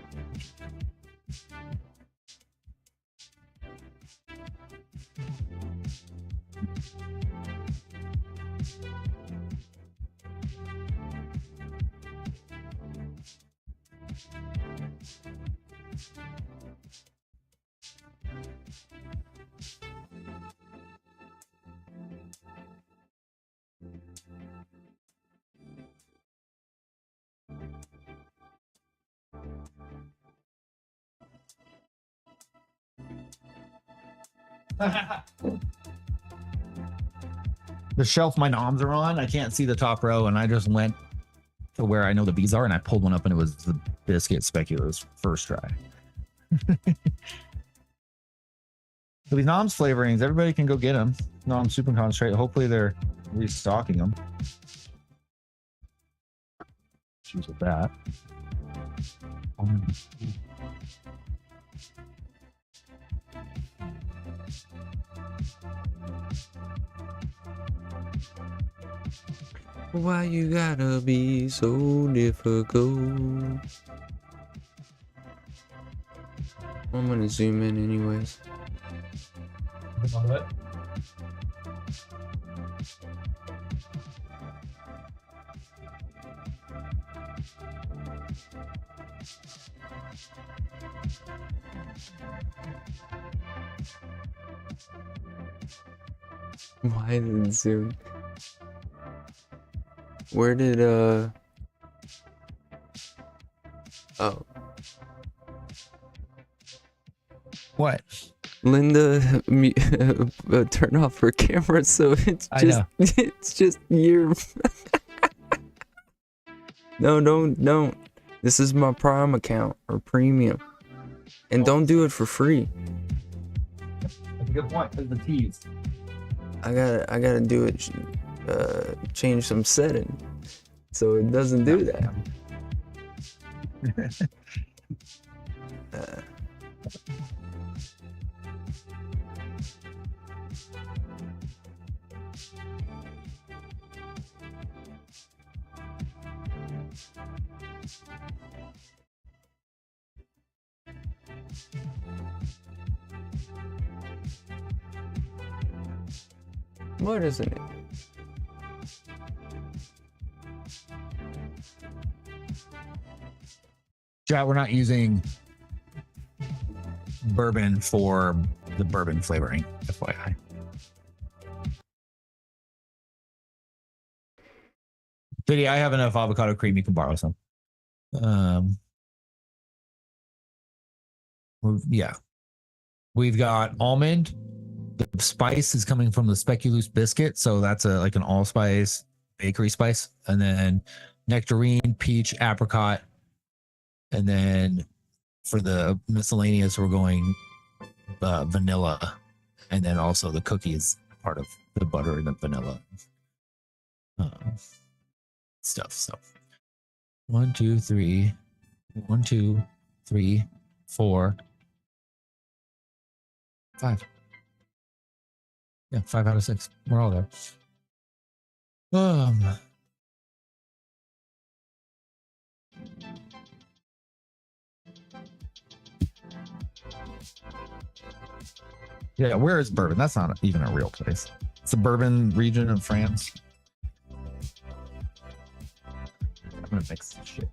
The shelf my noms are on, I can't see the top row, and I just went to where I know the bees are, and I pulled one up, and it was the biscuit speculoos first try. So these noms flavorings, everybody can go get them. Nom super concentrate. Hopefully they're restocking them. Choose with that. Why you gotta be so difficult? I'm gonna zoom in anyways. Why did it zoom? Where did oh, What? Linda turn off her camera, so it's just it's just your No, don't. This is my Prime account or premium. And don't do it for free. That's a good point. There's the tease. I gotta do it, change some setting so it doesn't do that. What isn't it? Chat, we're not using bourbon for the bourbon flavoring, FYI. Biddy, I have enough avocado cream. You can borrow some. Yeah. We've got almond. The spice is coming from the speculoos biscuit, so that's like an allspice bakery spice. And then nectarine, peach, apricot. And then for the miscellaneous, we're going vanilla. And then also the cookies, part of the butter and the vanilla stuff. So 1, 2, 3, 1, 2, 3, 4, 5. Yeah, 5 out of 6. We're all there. Yeah, where is Bourbon? That's not even a real place. It's a Bourbon region of France. I'm gonna mix this shit.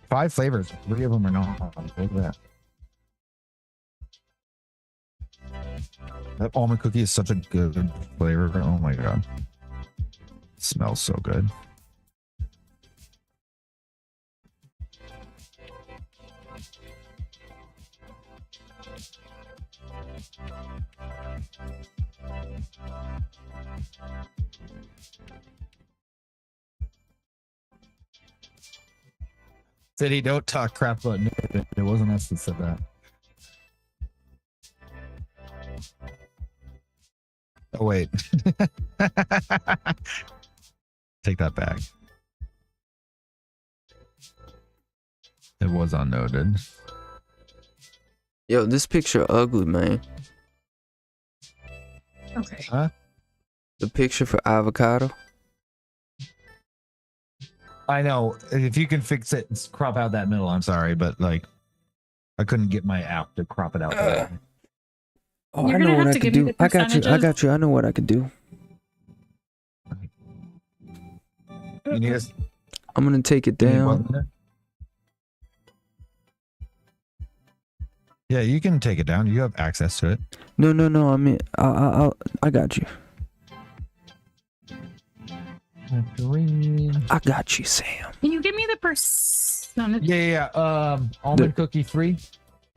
5 flavors. 3 of them are not. Look at that. That almond cookie is such a good flavor. Oh my god. It smells so good. City, don't talk crap about Nick. It wasn't us that said that. Oh, wait. Take that back. It was unnoted. Yo, this picture ugly, man. Okay. Huh? The picture for avocado. I know. If you can fix it, crop out that middle. I'm sorry, but like, I couldn't get my app to crop it out. Oh, You're I gonna know what have I to could give me do. the I got you. I percentages. got you. I know what I could do. You need us. I'm gonna take it down. Yeah, you can take it down. You have access to it. No. I mean, I got you. I got you, Sam. Can you give me the percentage? Yeah. Almond cookie 3.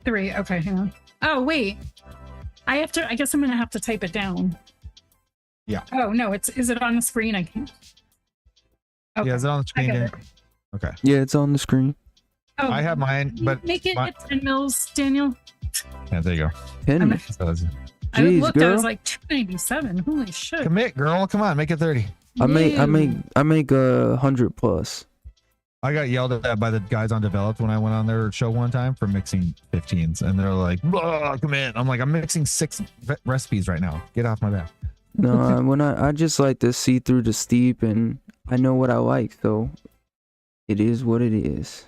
3. Okay, hang on. Oh wait, I have to. I guess I'm gonna have to type it down. Yeah. Oh no, is it on the screen? I can't. Okay. Yeah, is it on the screen? I got it. Okay. Yeah, it's on the screen. Oh, I have mine, can you but make it at 10 mils, Daniel. yeah, there you go. Penny. I Jeez, looked. I girl. was like 297. Holy shit! Commit, girl. Come on, make it 30. I make No. 100 plus. I got yelled at by the guys on Developed when I went on their show one time for mixing 15s, and they're like, "Commit." I'm like, I'm mixing 6 recipes right now. Get off my back. No, when I just like to see through the steep, and I know what I like, so it is what it is.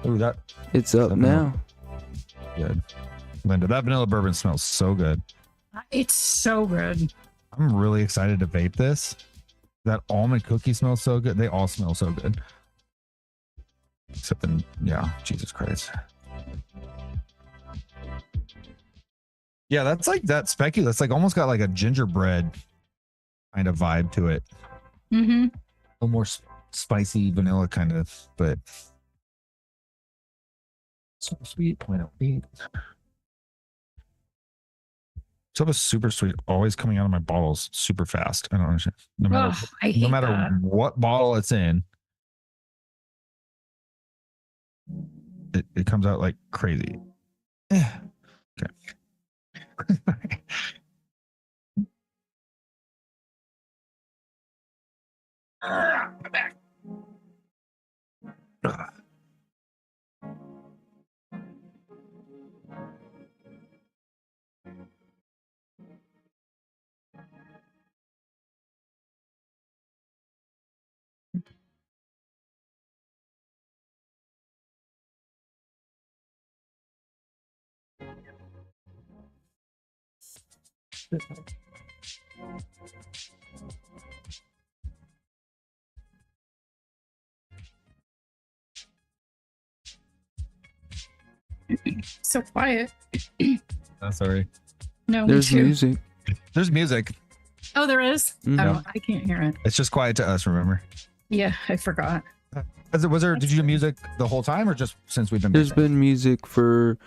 Ooh, that It's up Something now. good. Linda, that vanilla bourbon smells so good. It's so good. I'm really excited to vape this. That almond cookie smells so good. They all smell so good. Except in, yeah, Jesus Christ. Yeah, that's like that specular. That's like almost got like a gingerbread kind of vibe to it. Mm-hmm. A little more spicy vanilla kind of, but so sweet. Point out sweet. Stuff is super sweet, always coming out of my bottles super fast. I don't understand. No matter, I hate no matter that. what bottle it's in, it comes out like crazy. Okay. I'm back. So quiet. Sorry. No, There's me too. music. There's music. Oh, there is? Mhm. Oh, I can't hear it. It's just quiet to us, remember? Yeah, I forgot. Did you do music the whole time or just since we've been There's mixing? been music for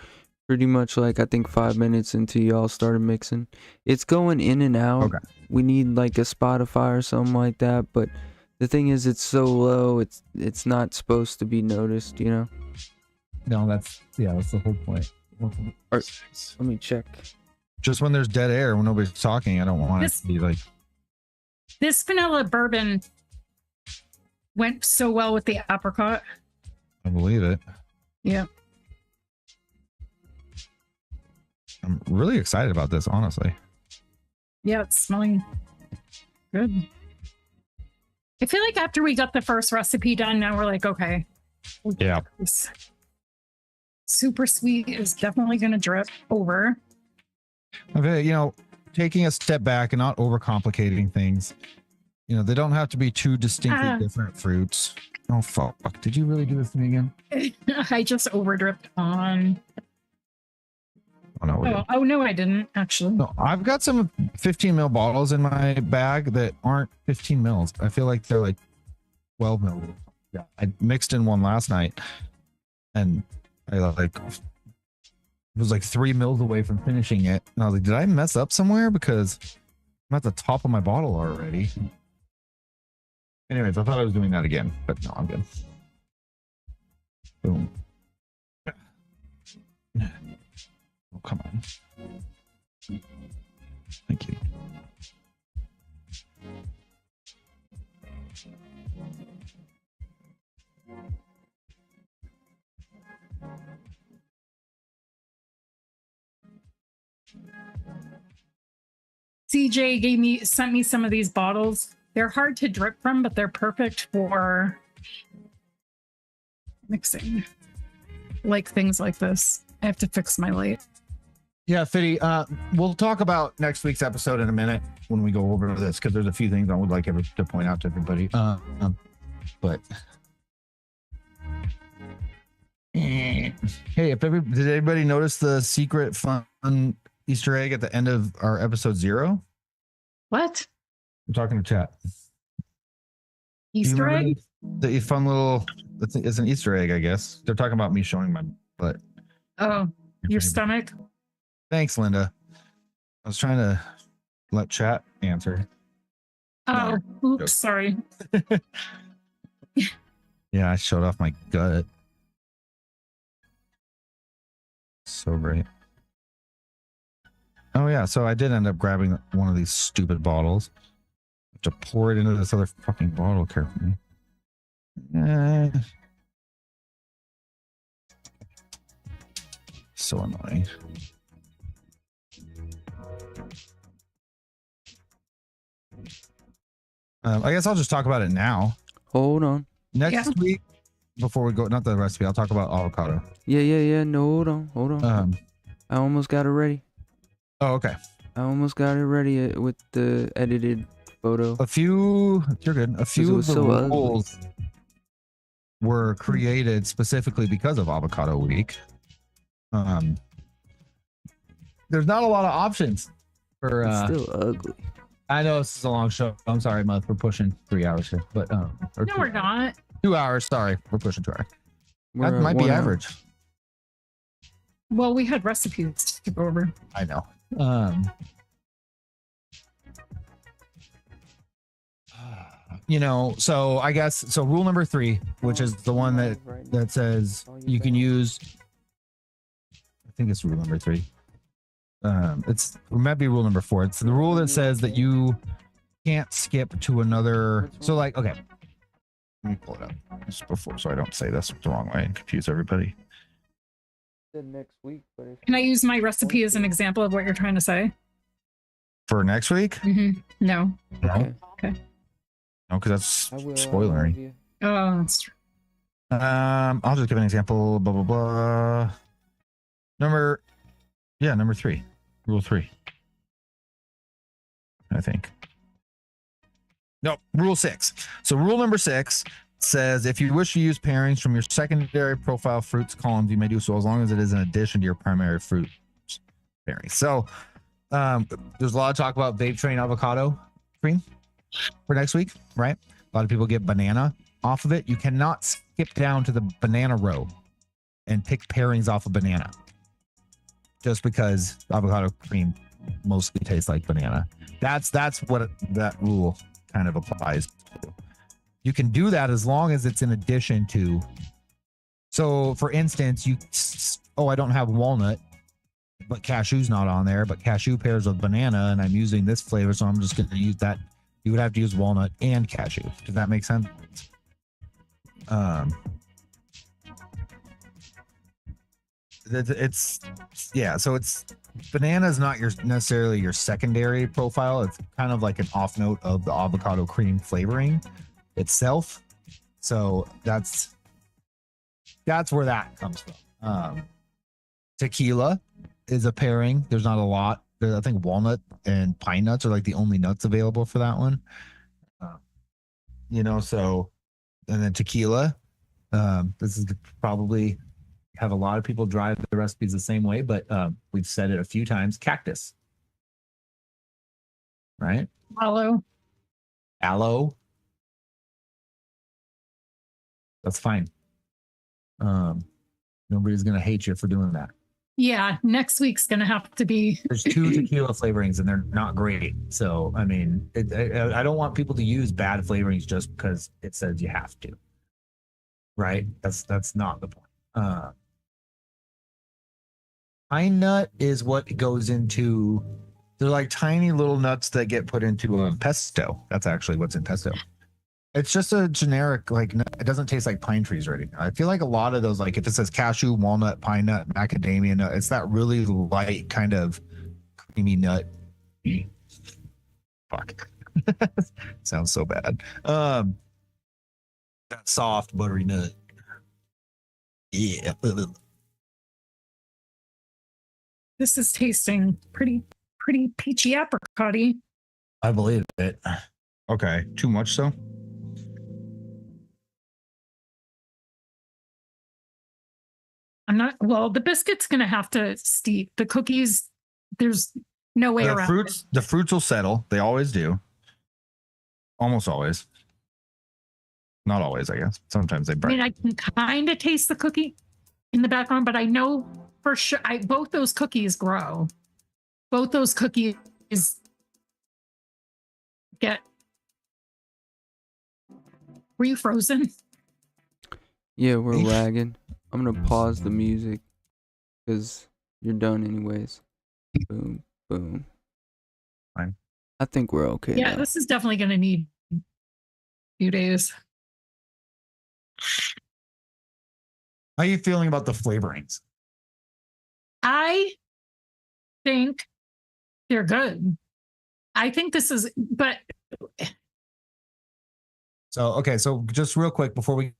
pretty much like I think 5 minutes until y'all started mixing. It's going in and out. Okay. We need like a Spotify or something like that, but the thing is it's so low, it's not supposed to be noticed, you know? No, that's the whole point. Let me check. Just when there's dead air, when nobody's talking, I don't want it This- to be like, This vanilla bourbon went so well with the apricot. I believe it. Yeah. I'm really excited about this, honestly. Yeah, it's smelling good. I feel like after we got the first recipe done, now we're like, okay. Yeah. This super sweet is definitely going to drip over. Okay, taking a step back and not overcomplicating things. They don't have to be two distinctly different fruits. Oh, fuck. Did you really do this to me again? I just over dripped on. Oh, no. we're good. Oh, no, I didn't actually. No, I've got some 15 mil bottles in my bag that aren't 15 mils. I feel like they're like 12 mil. Yeah. I mixed in one last night and I was like 3 mils away from finishing it. And I was like, did I mess up somewhere? Because I'm at the top of my bottle already. Anyways, I thought I was doing that again, but no, I'm good. Boom. Oh, come on. Thank you. CJ sent me some of these bottles. They're hard to drip from, but they're perfect for mixing, like things like this. I have to fix my light. Yeah, Fitty, we'll talk about next week's episode in a minute when we go over this, because there's a few things I would like to point out to everybody. But hey, did anybody notice the secret fun Easter egg at the end of our episode 0? What? I'm talking to chat. Easter egg? The fun little, it's an Easter egg, I guess. They're talking about me showing my butt. Oh, your stomach? Thanks, Linda. I was trying to let chat answer. Oh, No. oops, sorry. Yeah, I showed off my gut. So great. Oh yeah, so I did end up grabbing one of these stupid bottles to pour it into this other fucking bottle carefully. So annoying. I guess I'll just talk about it now. Hold on. Next week, before we go, not the recipe, I'll talk about avocado. Yeah. No, hold on. I almost got it ready. Oh, okay. I almost got it ready with the edited photo. You're good. A few of the rules were created specifically because of Avocado Week. There's not a lot of options for. It's still ugly. I know this is a long show. I'm sorry, Muth. We're pushing 3 hours here, but No, we're not. 2 hours. Sorry, we're pushing 2 hours. We're That might be average. Well, we had recipes to go over. I know. So I guess so. Rule number 3, which is the one that says you can use. I think it's rule number 3. It might be rule number 4. It's the rule that says that you can't skip to another. So like, okay, let me pull it up just before, so I don't say this the wrong way and confuse everybody. Next week, can I use my recipe as an example of what you're trying to say? For next week? Mm-hmm. No. Okay. No, because that's spoilery. Oh, that's true. I'll just give an example. Blah blah blah. Number 3. Rule 3. I think. No, rule 6. So rule number 6 says if you wish to use pairings from your secondary profile fruits columns, you may do so as long as it is in addition to your primary fruit pairing. So there's a lot of talk about vape train avocado cream for next week, right? A lot of people get banana off of it. You cannot skip down to the banana row and pick pairings off of banana, just because avocado cream mostly tastes like banana. That's what that rule kind of applies to. You can do that as long as it's in addition to. So for instance, I don't have walnut, but cashew's not on there, but cashew pairs with banana and I'm using this flavor, so I'm just going to use that. You would have to use walnut and cashew. Does that make sense? So it's banana is not necessarily your secondary profile. It's kind of like an off note of the avocado cream flavoring itself. So that's where that comes from. Tequila is a pairing. There's not a lot. I think walnut and pine nuts are like the only nuts available for that one. So, and then tequila. This is probably have a lot of people drive the recipes the same way, but we've said it a few times. Cactus, right? Aloe. That's fine. Nobody's gonna hate you for doing that. Yeah, next week's gonna have to be. There's 2 tequila flavorings and they're not great. So I mean, I don't want people to use bad flavorings just because it says you have to. Right? That's not the point. Pine nut is what goes into. They're like tiny little nuts that get put into pesto. That's actually what's in pesto. It's just a generic, like, it doesn't taste like pine trees or anything. I feel like a lot of those, like if it says cashew, walnut, pine nut, macadamia nut, it's that really light kind of creamy nut. Fuck. Sounds so bad. That soft buttery nut. Yeah. This is tasting pretty peachy apricot-y. I believe it. Okay, too much so? I'm not, well, the biscuit's going to have to steep. The cookies, there's no way around it. The fruits will settle. They always do. Almost always. Not always, I guess. Sometimes they break. I mean, I can kind of taste the cookie in the background, but I know for sure both those cookies grow. Both those cookies get. Were you frozen? Yeah, we're lagging. I'm gonna pause the music because you're done anyways. Boom, boom. Fine. I think we're okay. Yeah, now. this is definitely gonna need a few days. How are you feeling about the flavorings? I think they're good. I think this is, but So, okay, so just real quick before we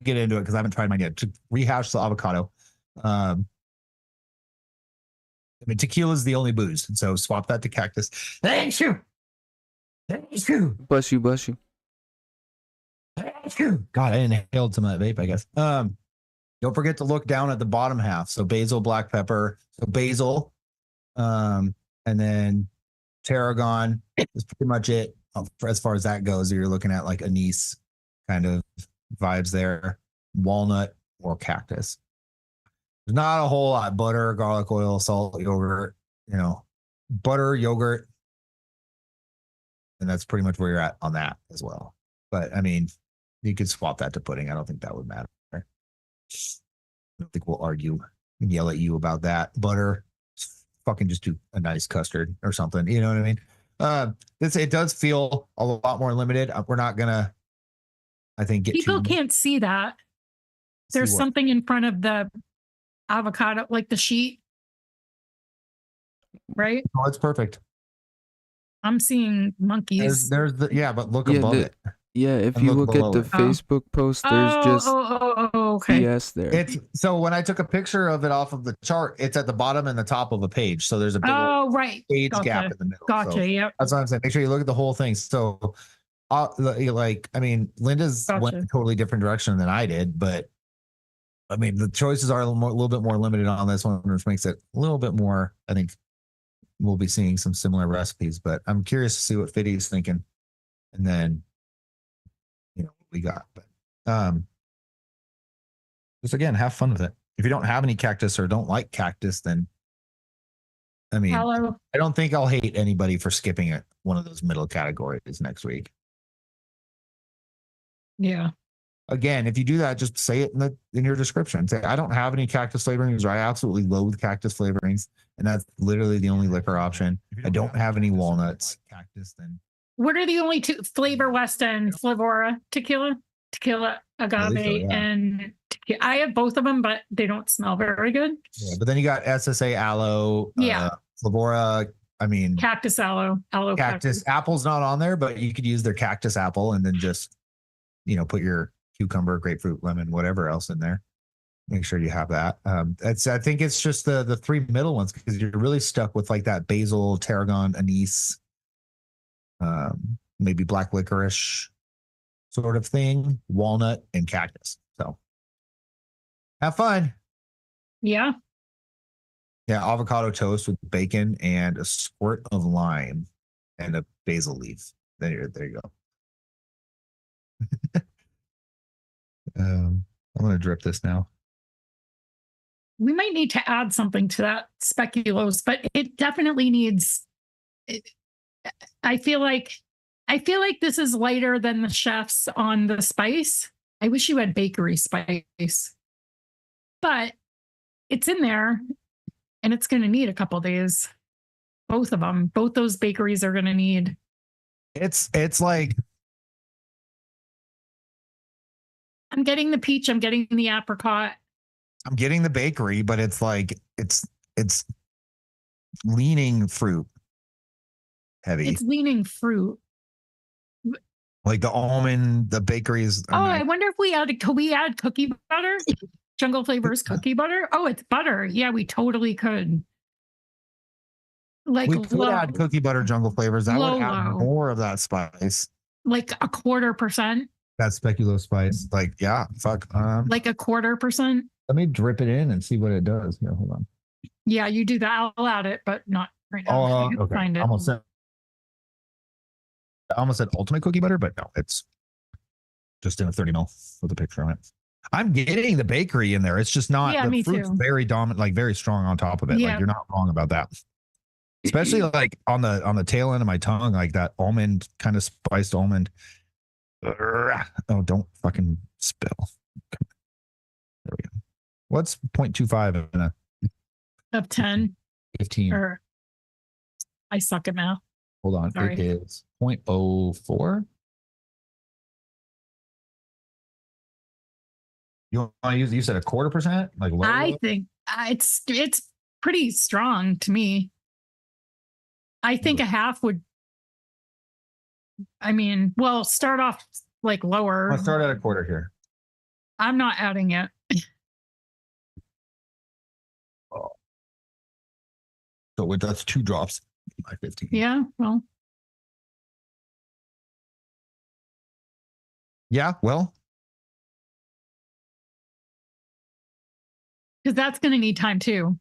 get into it, because I haven't tried mine yet, to rehash the avocado. I mean, tequila is the only booze, so swap that to cactus. Thank you. Thank you. Bless you, bless you. Thank you. God, I inhaled some of that vape, I guess. Don't forget to look down at the bottom half. So basil, black pepper, so basil, and then tarragon is pretty much it as far as that goes. You're looking at like anise kind of vibes there, walnut or cactus. There's not a whole lot. Butter, garlic oil, salt, yogurt, butter, yogurt. And that's pretty much where you're at on that as well. But I mean, you could swap that to pudding. I don't think that would matter. I don't think we'll argue and yell at you about that. Butter, fucking just do a nice custard or something. You know what I mean? It does feel a lot more limited. We're not gonna, I think, get people can't see that. There's something in front of the avocado, like the sheet, right? Oh, it's perfect. I'm seeing monkeys. But look above it. Yeah, if you look at the Facebook post, there's just okay. BS there. It's so when I took a picture of it off of the chart, it's at the bottom and the top of a page. So there's a big page gap in the middle. Gotcha. So Yep. that's what I'm saying. Make sure you look at the whole thing. So, Linda's went a totally different direction than I did, but I mean, the choices are a little bit more limited on this one, which makes it a little bit more. I think we'll be seeing some similar recipes, but I'm curious to see what Fiddy's thinking, and then what we got. But just again, have fun with it. If you don't have any cactus or don't like cactus, then I mean, I don't think I'll hate anybody for skipping it. One of those middle categories next week. Yeah. Again, if you do that, just say it in your description. Say, I don't have any cactus flavorings, or I absolutely loathe cactus flavorings, and that's literally the only liquor option. I don't have any walnuts. Cactus, then. What are the only two? Flavor West and Flavora tequila, agave, and tequila. I have both of them, but they don't smell very good. Yeah, but then you got SSA aloe. Flavora. I mean, cactus aloe. Cactus apple's not on there, but you could use their cactus apple and then just put your cucumber, grapefruit, lemon, whatever else in there. Make sure you have that. I think it's just the three middle ones, because you're really stuck with like that basil, tarragon, anise, maybe black licorice sort of thing, walnut, and cactus. So have fun. Yeah. Yeah, avocado toast with bacon and a squirt of lime and a basil leaf. There you go. I'm going to drip this now. We might need to add something to that speculoos, but it definitely needs. I feel like this is lighter than the chefs on the spice. I wish you had bakery spice, but it's in there, and it's going to need a couple days. Both of them, both those bakeries are going to need. It's like. I'm getting the peach. I'm getting the apricot. I'm getting the bakery, but it's like it's leaning fruit heavy. It's leaning fruit. Like the almond, the bakeries. I wonder if could we add cookie butter? Jungle Flavors cookie butter? Oh, it's butter. Yeah, we totally could. Like we could add cookie butter Jungle Flavors. That would add more of that spice. Like 1/4%. That speculoos spice. Like, yeah, fuck. Like 1/4%. Let me drip it in and see what it does. Here, hold on. Yeah, you do that. I'll add it, but not right now. Oh, okay. Find it. I almost said ultimate cookie butter, but no, it's just in a 30 ml with a picture on it. I'm getting the bakery in there. It's just not, the fruit's very dominant, like very strong on top of it. Like, you're not wrong about that. Especially like on the tail end of my tongue, like that almond, kind of spiced almond. Oh, don't fucking spill. There we go. What's 0.25 in of 10? 15. Or I suck at math. Hold on. Sorry. It is 0.04. You want to use? You said 1/4%, like low. I think it's pretty strong to me. I think a half would. I mean, well, start off like lower. I'll start at 1/4 here. I'm not adding it. Oh. So that's 2 drops. My 15. Yeah, well. Yeah, well. Because that's going to need time too.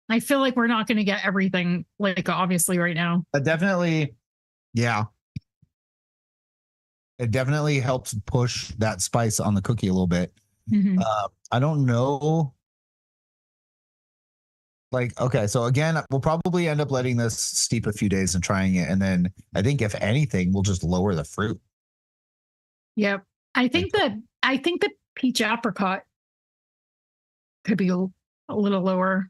I feel like we're not going to get everything, like, obviously right now. Definitely, yeah. It definitely helps push that spice on the cookie a little bit. Mm-hmm. I don't know. Like, okay, so again, we'll probably end up letting this steep a few days and trying it. And then I think if anything, we'll just lower the fruit. Yep. I think the peach apricot could be a little lower,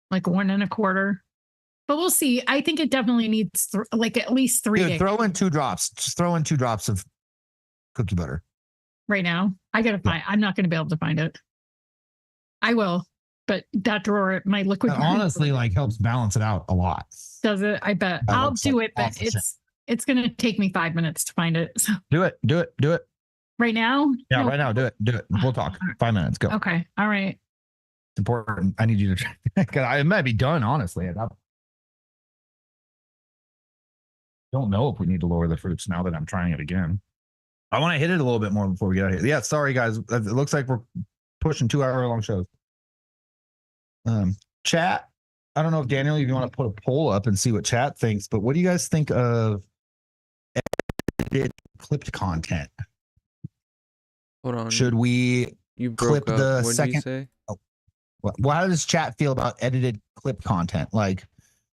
like 1 1/4. But we'll see. I think it definitely needs like at least 3 days. Throw in 2 drops. Just throw in 2 drops of cookie butter. Right now, I gotta find. I'm not going to be able to find it. I will, but that drawer, my liquid. That honestly, like, helps balance it out a lot. Does it? I bet. I'll do it, but it's going to take me 5 minutes to find it. So do it. Right now? Yeah, no. Right now. Do it. We'll talk. 5 minutes. Go. Okay. All right. It's important. I need you to try. Because I might be done, honestly. I don't know if we need to lower the fruits now that I'm trying it again. I want to hit it a little bit more before we get out of here. Yeah, sorry, guys. It looks like we're pushing 2-hour-long shows. Chat. I don't know if Daniel, if you want to put a poll up and see what chat thinks, but what do you guys think of edited clipped content? Hold on. Should we clip the second? Did you say? Oh, well, how does chat feel about edited clip content? Like,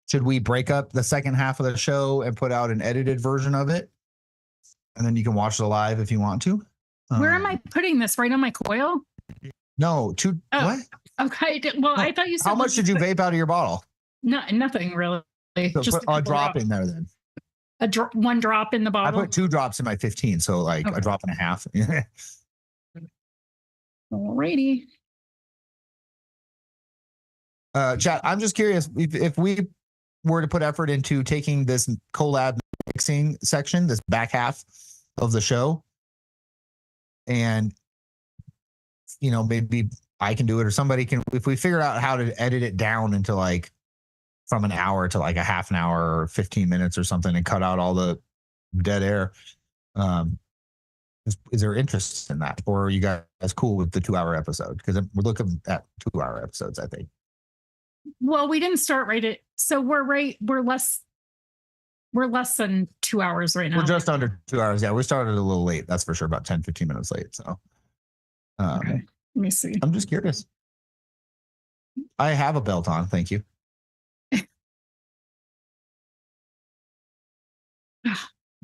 should we break up the second half of the show and put out an edited version of it? And then you can watch it live if you want to. Where am I putting this? Right on my coil? No, what? Okay. Well, I thought you said. How much did you vape out of your bottle? No, nothing really. So just put a drop in there then. One drop in the bottle. I put 2 drops in my 15, so like a drop and a half. Alrighty. Chat, I'm just curious if we were to put effort into taking this collab mixing section, this back half of the show, and maybe I can do it or somebody can, if we figure out how to edit it down into like from an hour to like a half an hour or 15 minutes or something and cut out all the dead air. Is there interest in that, or are you guys cool with the 2-hour episode? Because we're looking at 2-hour episodes, I think. Well, we didn't start so we're less than 2 hours right now. We're just under 2 hours. Yeah, we started a little late. That's for sure. About 10-15 minutes late. So okay. Let me see. I'm just curious. I have a belt on. Thank you.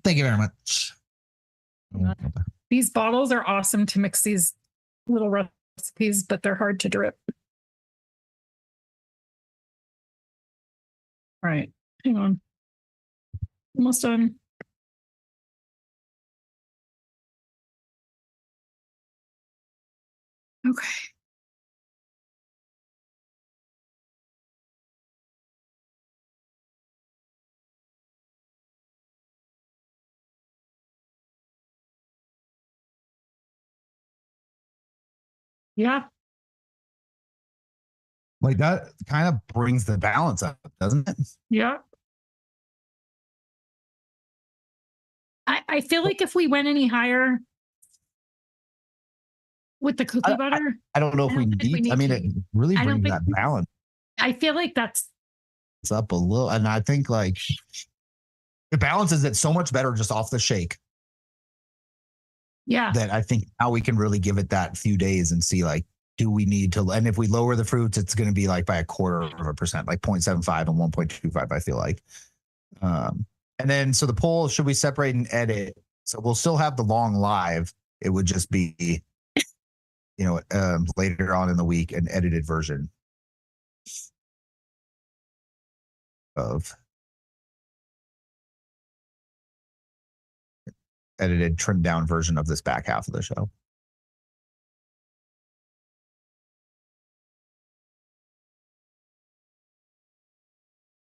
Thank you very much. These bottles are awesome to mix these little recipes, but they're hard to drip. All right, hang on. Almost done. Okay. Yeah. Like that kind of brings the balance up, doesn't it? Yeah. I feel like if we went any higher with the cookie butter, I don't know if I we don't think we need. I need mean, to. it really I don't brings think that balance I feel like that's up a little, and I think like it balances it so much better just off the shake yeah. that I think now we can really give it that few days and see like, do we need to? And if we lower the fruits, it's going to be like by 1/4%, like 0.75 and 1.25. I feel like. And then so the poll, should we separate and edit? So we'll still have the long live. It would just be, later on in the week, an edited version of edited, trimmed down version of this back half of the show.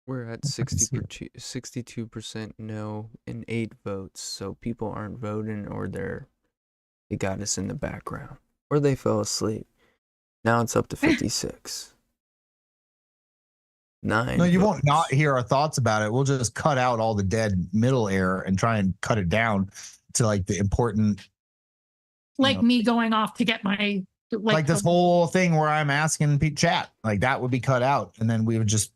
We're at 62% no and 8 votes, so people aren't voting, or they got us in the background, or they fell asleep. Now it's up to 56. 9. No, you votes. won't not hear our thoughts about it. We'll just cut out all the dead middle air and try and cut it down to like the important. Like me going off to get my like this whole thing where I'm asking chat, like that would be cut out, and then we would just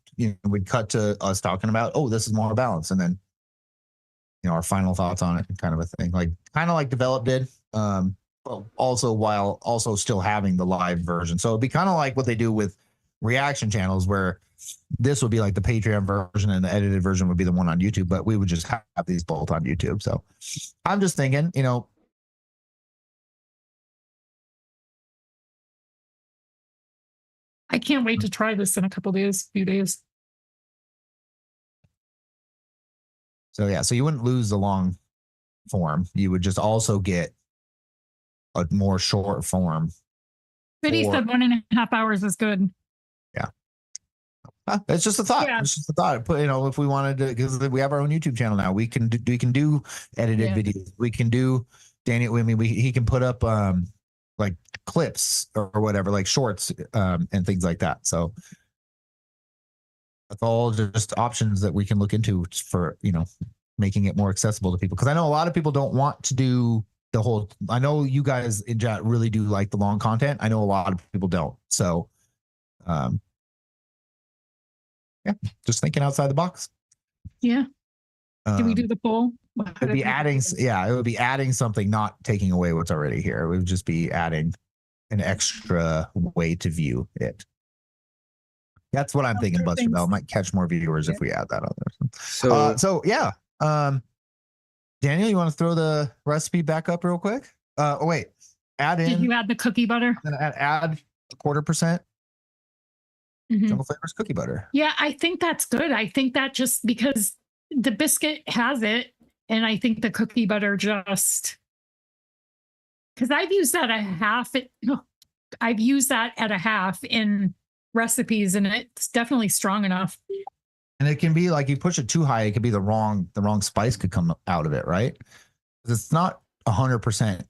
we'd cut to us talking about, oh, this is more balanced, and then our final thoughts on it, kind of a thing, kind of like Develop did, but also while also still having the live version. So it'd be kind of like what they do with reaction channels, where this would be like the Patreon version and the edited version would be the one on YouTube, but we would just have these both on YouTube. So I'm just thinking, I can't wait to try this in a few days. So yeah, so you wouldn't lose the long form. You would just also get a more short form. Biddy said 1.5 hours is good. Yeah. It's just a thought. Yeah. It's just a thought. But if we wanted to, because we have our own YouTube channel now, we can do edited videos. We can do Daniel. I mean, he can put up like clips or whatever, like shorts and things like that. So that's all just options that we can look into for making it more accessible to people. Because I know a lot of people don't want to do the whole. I know you guys in chat really do like the long content. I know a lot of people don't. So, yeah, just thinking outside the box. Yeah. Can we do the poll? It would be adding something, not taking away what's already here. It would just be adding an extra way to view it. That's what I'm thinking, Buster Bell. Might catch more viewers if we add that on there. So yeah. Daniel, you want to throw the recipe back up real quick? Oh wait, Did you add the cookie butter? I'm gonna add 1/4% Jungle Flavors cookie butter. Yeah, I think that's good. I think that just because the biscuit has it, and I think the cookie butter just, because I've used that I've used that at a half in recipes, and it's definitely strong enough. And it can be like, you push it too high, it could be the wrong spice could come out of it, right? It's not 100%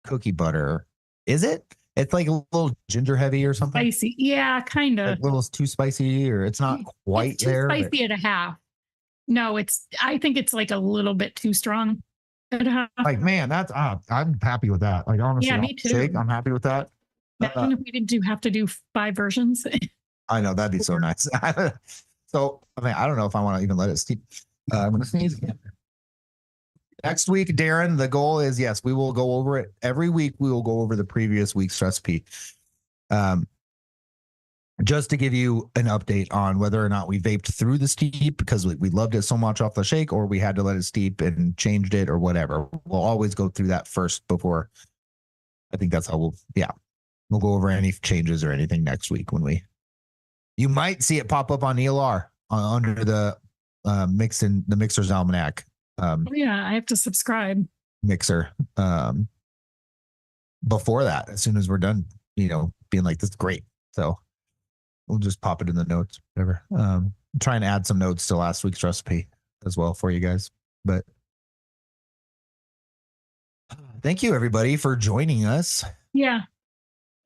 cookie butter, is it? It's like a little ginger heavy or something. Spicy, yeah, kind of. Like a little too spicy, or it's not quite it's too there. Spicy at a half. No, I think it's like a little bit too strong at a half. Like, man, that's I'm happy with that. Like, honestly, yeah, me too. I'm happy with that. Imagine if we didn't have to do 5 versions. I know, that'd be so nice. So, I mean, I don't know if I want to even let it steep. I'm going to sneeze again. Next week, Darren, the goal is, yes, we will go over it. Every week, we will go over the previous week's recipe. Just to give you an update on whether or not we vaped through the steep because we loved it so much off the shake, or we had to let it steep and changed it or whatever. We'll always go through that first before. I think that's how we'll go over any changes or anything next week when you might see it pop up on ELR under the Mixer's Almanac. Yeah, I have to subscribe. Mixer. Before that, as soon as we're done, being like, this is great. So we'll just pop it in the notes, whatever. Try and add some notes to last week's recipe as well for you guys. But thank you everybody for joining us. Yeah.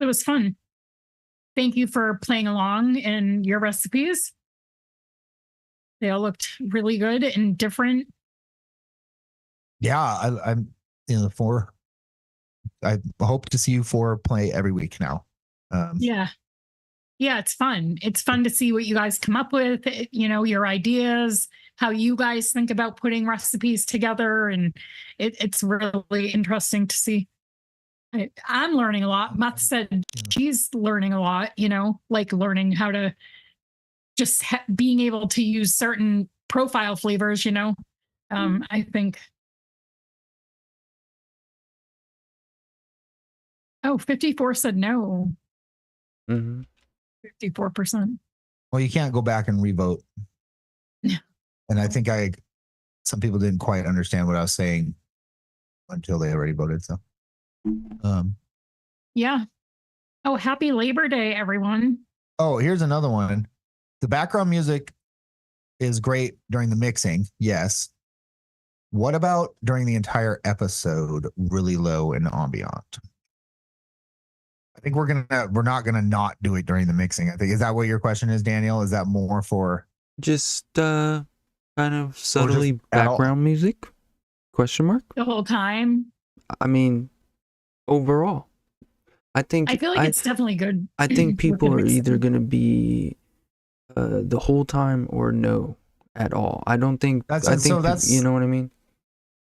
It was fun. Thank you for playing along in your recipes. They all looked really good and different. Yeah, I'm four. I hope to see you four play every week now. Yeah, it's fun. It's fun to see what you guys come up with. Your ideas, how you guys think about putting recipes together, and it's really interesting to see. I'm learning a lot. Matt said she's learning a lot. Like learning how to just being able to use certain profile flavors. I think. Oh, 54 said no. 54%. Well, you can't go back and revote. Yeah. And I think some people didn't quite understand what I was saying until they already voted. So, yeah. Oh, happy Labor Day, everyone. Oh, here's another one. The background music is great during the mixing. Yes. What about during the entire episode, really low and ambient? I think we're not gonna not do it during the mixing. I think, is that what your question is, Daniel? Is that more for just kind of subtly background music? Question mark? The whole time. I mean, overall, I feel like it's definitely good. I think people are either gonna be the whole time or no at all. I don't think that's you know what I mean?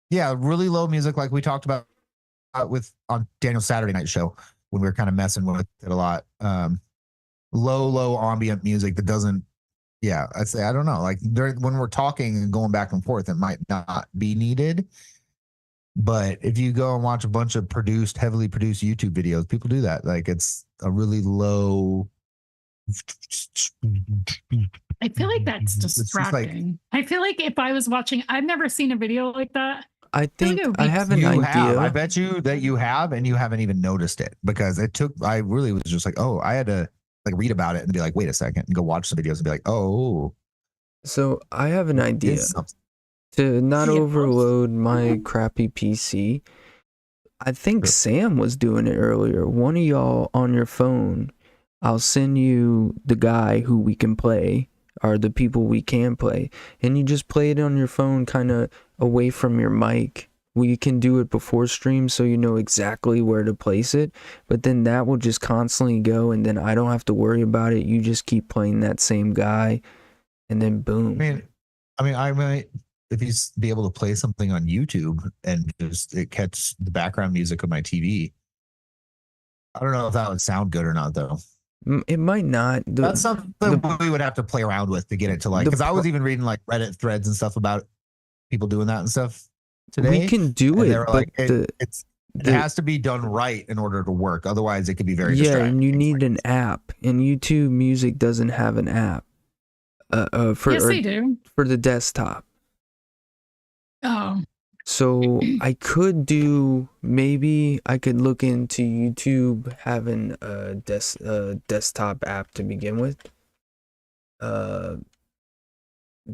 Yeah, really low music like we talked about on Daniel's Saturday night show when we were kind of messing with it a lot. Low ambient music that doesn't, I'd say, I don't know, like when we're talking and going back and forth, it might not be needed. But if you go and watch a bunch of heavily produced YouTube videos, people do that. Like it's a really low. I feel like that's distracting. I feel like if I was watching, I've never seen a video like that. I think I have an idea. I bet you that you have, and you haven't even noticed it because I really was just like, oh, I had to like read about it and be like, wait a second, and go watch some videos and be like, oh. So I have an idea to not overload my crappy PC. I think Sam was doing it earlier. One of y'all on your phone, I'll send you the guy who we can play, or the people we can play, and you just play it on your phone kind of away from your mic. We can do it before stream so you know exactly where to place it, but then that will just constantly go, and then I don't have to worry about it. You just keep playing that same guy, and then boom. I might, if you be able to play something on YouTube and just it catch the background music of my TV. I don't know if that would sound good or not, though. It might not. That's something we would have to play around with to get it to like, because I was even reading like Reddit threads and stuff about people doing that and stuff today. We can do it, but like, it has to be done right in order to work. Otherwise, it could be very distracting. And you need an app, and YouTube Music doesn't have an app. Yes, they do. For the desktop. Oh. So I could maybe I could look into YouTube having a desktop app to begin with.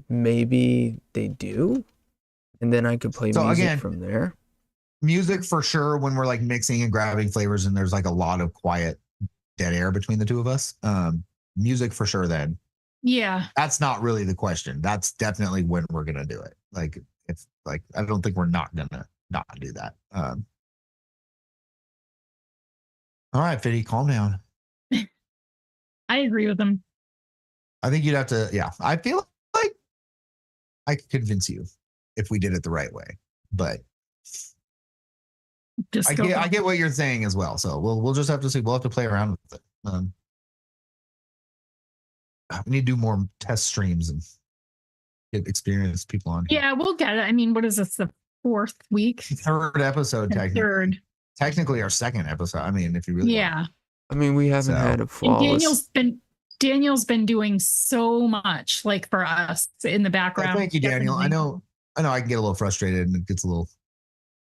Maybe they do, and then I could play music from there. Music for sure when we're like mixing and grabbing flavors and there's like a lot of quiet dead air between the two of us. Music for sure then. Yeah. That's not really the question. That's definitely when we're gonna do it. Like it's like I don't think we're not gonna not do that. All right, Fiddy, calm down. I agree with him. I think you'd have to, I feel like I could convince you if we did it the right way. But I get what you're saying as well. So we'll just have to see. We'll have to play around with it. We need to do more test streams and get experienced people on here. Yeah, we'll get it. I mean, what is this, the 4th week? 3rd episode, technically. 3rd. Technically our 2nd episode. I mean, if you really want. I mean, we haven't had a flawless. Daniel's been doing so much like for us in the background. Thank you, Daniel. I know I can get a little frustrated and it gets a little,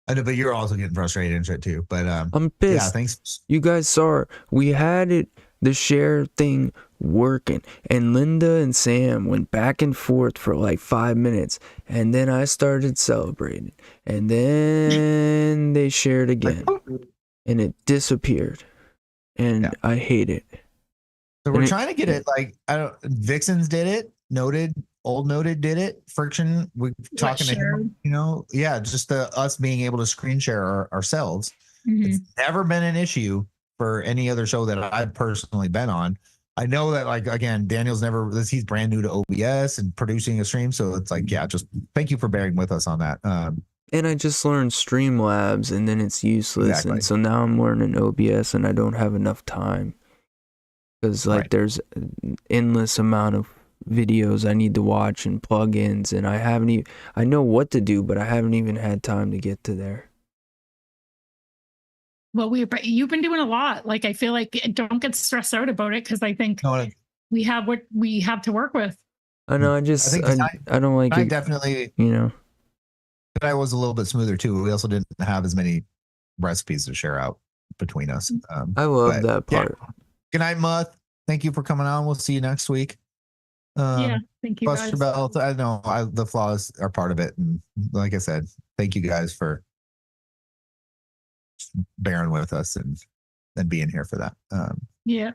I know, but you're also getting frustrated and shit too. But I'm pissed. Yeah, thanks. You guys saw we had the share thing working, and Linda and Sam went back and forth for like 5 minutes, and then I started celebrating, and then they shared again, and it disappeared, and I hate it. So we're trying to get it like Vixens did it, Old Noted did it, Friction. We're talking to him, just us being able to screen share ourselves. Mm-hmm. It's never been an issue for any other show that I've personally been on. I know that, like, again, Daniel's he's brand new to OBS and producing a stream. So it's like, just thank you for bearing with us on that. And I just learned Streamlabs and then it's useless. Exactly. And so now I'm learning OBS and I don't have enough time. Because there's an endless amount of videos I need to watch and plugins, and I know what to do, but I haven't even had time to get to there. Well, you've been doing a lot. Like, I feel like don't get stressed out about it, because I think we have what we have to work with. I know. I don't like it. Definitely, but I was a little bit smoother too. We also didn't have as many recipes to share out between us. I love that part. Yeah. Good night, Muth. Thank you for coming on. We'll see you next week. Thank you, Buster guys. Belt. I know the flaws are part of it, and like I said, thank you guys for bearing with us and being here for that. Yeah.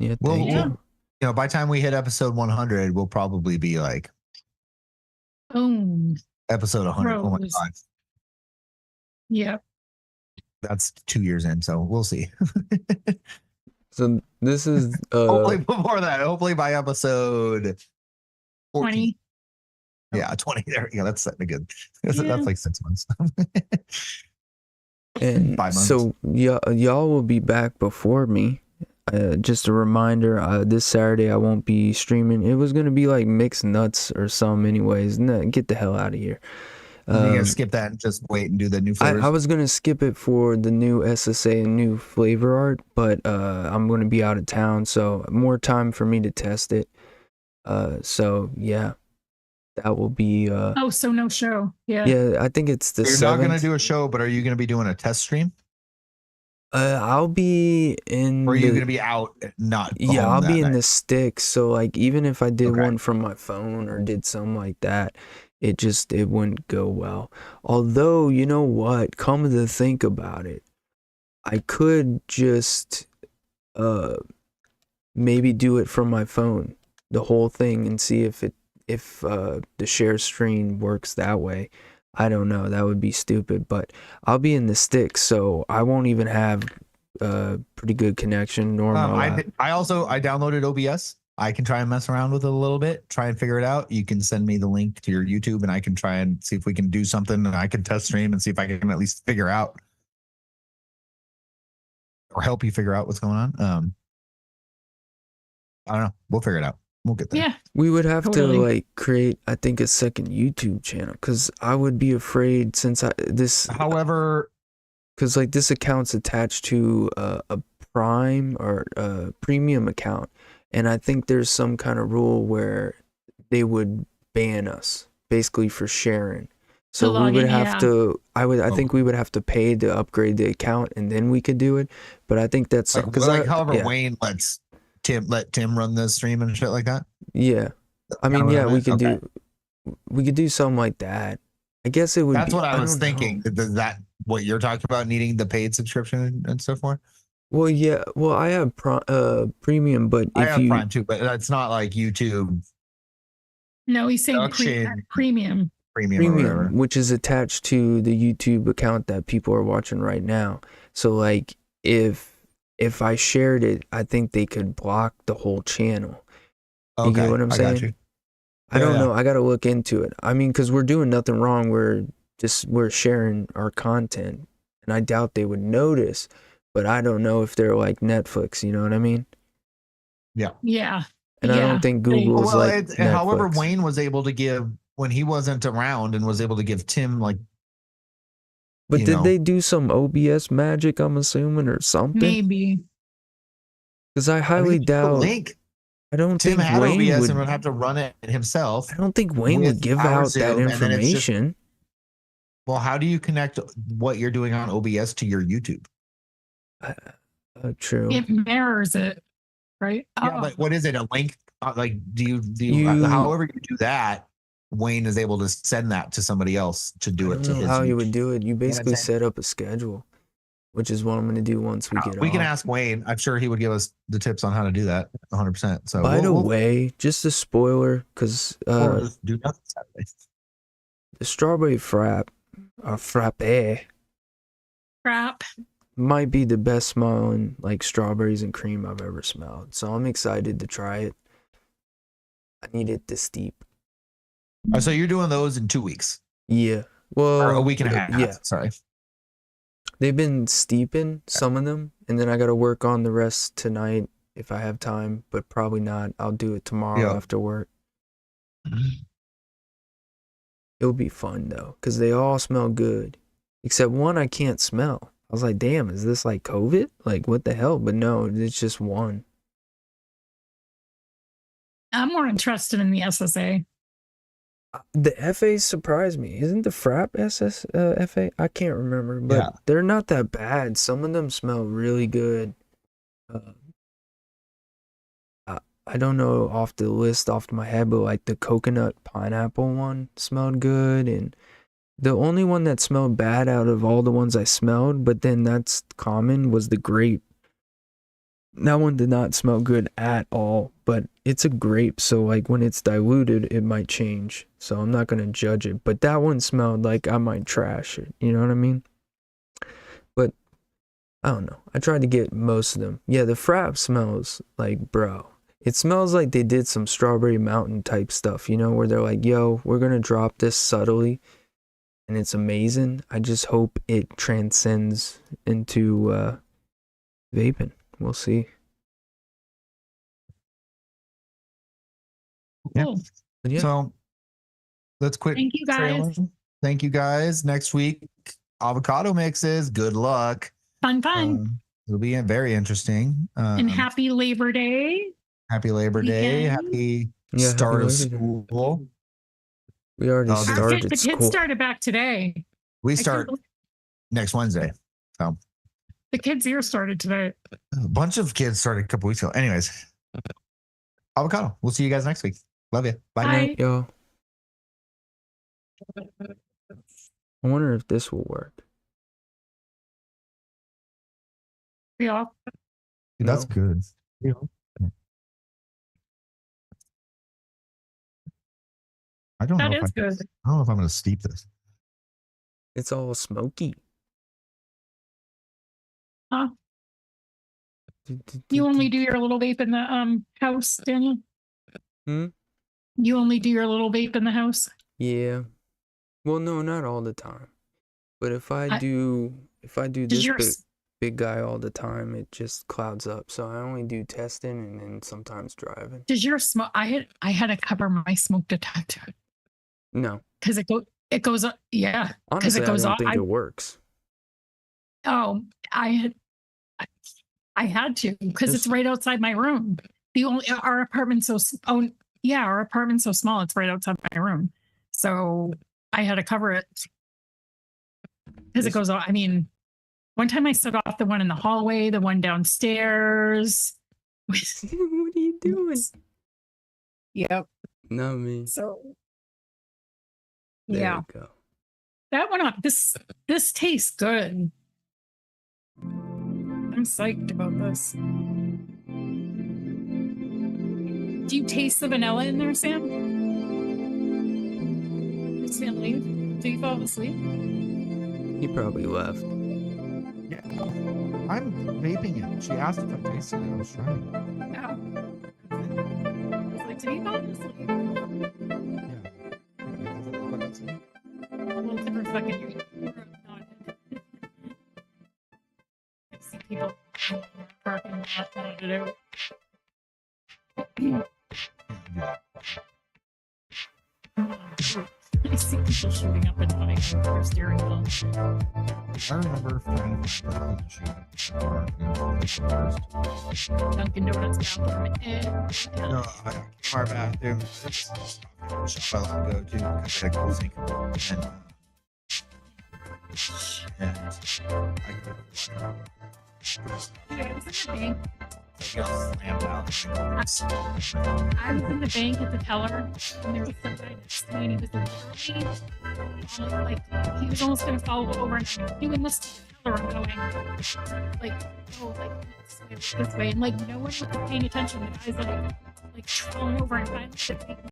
By the time we hit episode 100, we'll probably be like, episode 100. Oh my god. Yeah. That's 2 years in, so we'll see. So this is hopefully before that. Hopefully by episode 14. 20. Yeah, 20. There we go. That's good. That's like 6 months. And 5 months. So y'all will be back before me. Just a reminder, this Saturday I won't be streaming. It was gonna be like mixed nuts or some anyways. No, get the hell out of here. You're gonna skip that and just wait and do the new flavors? I was gonna skip it for the new SSA and new flavor art, but I'm gonna be out of town, so more time for me to test it. So yeah, that will be. So no show. Yeah. Yeah, I think it's the. You're 7th. not gonna do a show, but are you gonna be doing a test stream? I'll be in. Or are you gonna be out? I'll be in the sticks. So like, even if I did one from my phone or did something like that, it wouldn't go well. Although, you know what? Come to think about it, I could just maybe do it from my phone, the whole thing, and see if the share screen works that way. I don't know. That would be stupid, but I'll be in the sticks, so I won't even have pretty good connection. Normal. I downloaded OBS. I can try and mess around with it a little bit, try and figure it out. You can send me the link to your YouTube, and I can try and see if we can do something, and I can test stream and see if I can at least figure out or help you figure out what's going on. I don't know. We'll figure it out. We'll get there. Yeah. We would have to like create, I think, a second YouTube channel, because I would be afraid However, because like this account's attached to a Prime or a premium account, and I think there's some kind of rule where they would ban us basically for sharing. So we would have to. I think we would have to pay to upgrade the account, and then we could do it. But I think that's because Wayne let Tim run the stream and shit like that. Yeah, I mean, we could do something like that. I guess it would. That's what I was thinking. Is that what you're talking about, needing the paid subscription and so forth? Well, yeah. Well, I have premium, but I have Prime too, but it's not like YouTube. No, he's saying premium. Premium, which is attached to the YouTube account that people are watching right now. So, like, if I shared it, I think they could block the whole channel. You get what I'm saying? Got you. I don't know. I got to look into it. I mean, because we're doing nothing wrong. We're sharing our content, and I doubt they would notice. But I don't know if they're like Netflix. You know what I mean? Yeah. Yeah. And I don't think Google's like Netflix. However, Wayne was able to give when he wasn't around, and was able to give Tim like. But did they do some OBS magic? I'm assuming, or something. Maybe. Because I highly doubt. I don't Tim think had Wayne OBS and would have to run it himself. I don't think Wayne would give out that information. Well, how do you connect what you're doing on OBS to your YouTube? True. It mirrors it, right? Yeah, but what is it? A link? Like, do you however you do that, Wayne is able to send that to somebody else to do it to his. How you would do it? You basically set up a schedule. which is what I'm gonna do once we get We can off. ask Wayne. I'm sure he would give us the tips on how to do that 100%. So By the way, just a spoiler, because we'll do nothing Saturday. the strawberry frappe Crap. might be the best smelling like strawberries and cream I've ever smelled. So I'm excited to try it. I need it this steep. So you're doing those in 2 weeks. Yeah. Well, Or a week and a half. Yeah. Sorry. They've been steeping some of them, and then I got to work on the rest tonight if I have time, but probably not. I'll do it tomorrow after work. It'll be fun though, because they all smell good, except one I can't smell. I was like, damn, is this like COVID? Like, what the hell? But no, it's just one. I'm more interested in the SSA. The FA surprised me. Isn't the Frap FA? I can't remember, but they're not that bad. Some of them smell really good. I don't know off the list off my head, but like the coconut pineapple one smelled good, and the only one that smelled bad out of all the ones I smelled, but then that's common, was the grape. That one did not smell good at all, but it's a grape, so like when it's diluted, it might change. So I'm not gonna judge it, but that one smelled like I might trash it. You know what I mean? But I don't know. I tried to get most of them. Yeah, the Frap smells like, bro. It smells like they did some Strawberry Mountain type stuff, you know, where they're like, yo, we're gonna drop this subtly, and it's amazing. I just hope it transcends into vaping. We'll see. Cool. Yeah. So let's quit. Thank you guys. trailing. Thank you guys. Next week, avocado mixes. Good luck. Fun. It'll be very interesting. And happy Labor Day. Happy Labor Day. Happy start of school. We already started The kids started back today. We start next Wednesday. So the kids here started today. a bunch of kids started a couple weeks ago. Anyways, avocado. We'll see you guys next week. Love you. Bye. Bye. Yo. I wonder if this will work. Yeah. That's good. Yeah. I don't know. That is good. I don't know if I'm going to steep this. It's all smoky. Huh? You only do your little vape in the house, Daniel? You only do your little vape in the house? Yeah. Well, no, not all the time. But if I do this big guy all the time, it just clouds up. So I only do testing and then sometimes driving. Does your smoke? I had to cover my smoke detector. No. Because it goes up. Yeah. Honestly, it goes I don't think it works. Oh, I had to, because it's right outside my room. Our apartment's so small. It's right outside my room. So I had to cover it because it goes on. I mean, one time I set off the one in the hallway, the one downstairs. What are you doing? Yep. Not me. So there yeah, you go. that went up. This tastes good. I'm psyched about this. Do you taste the vanilla in there, Sam? Did Sam leave? Did he fall asleep? He probably left. Yeah. I'm vaping it. She asked if I tasted it. I was trying. Yeah. I was like, did he fall asleep? Yeah. Well, for a second, I see people parking lot wanted to do. I see people shooting up and running their steering wheel. I remember finding the shoot. Dunkin' Donuts bathroom. No, our bathroom. It's a shop I love to go to because I go sink. And I go. Yeah, it was in the bank. They get slammed out. I was in the bank at the teller, and there was some guy next to me, and he was literally like he was almost going to fall over, and I'm doing this to the teller. I'm going like this way, and like no one was paying attention. The guy's like falling over, and I looked at me.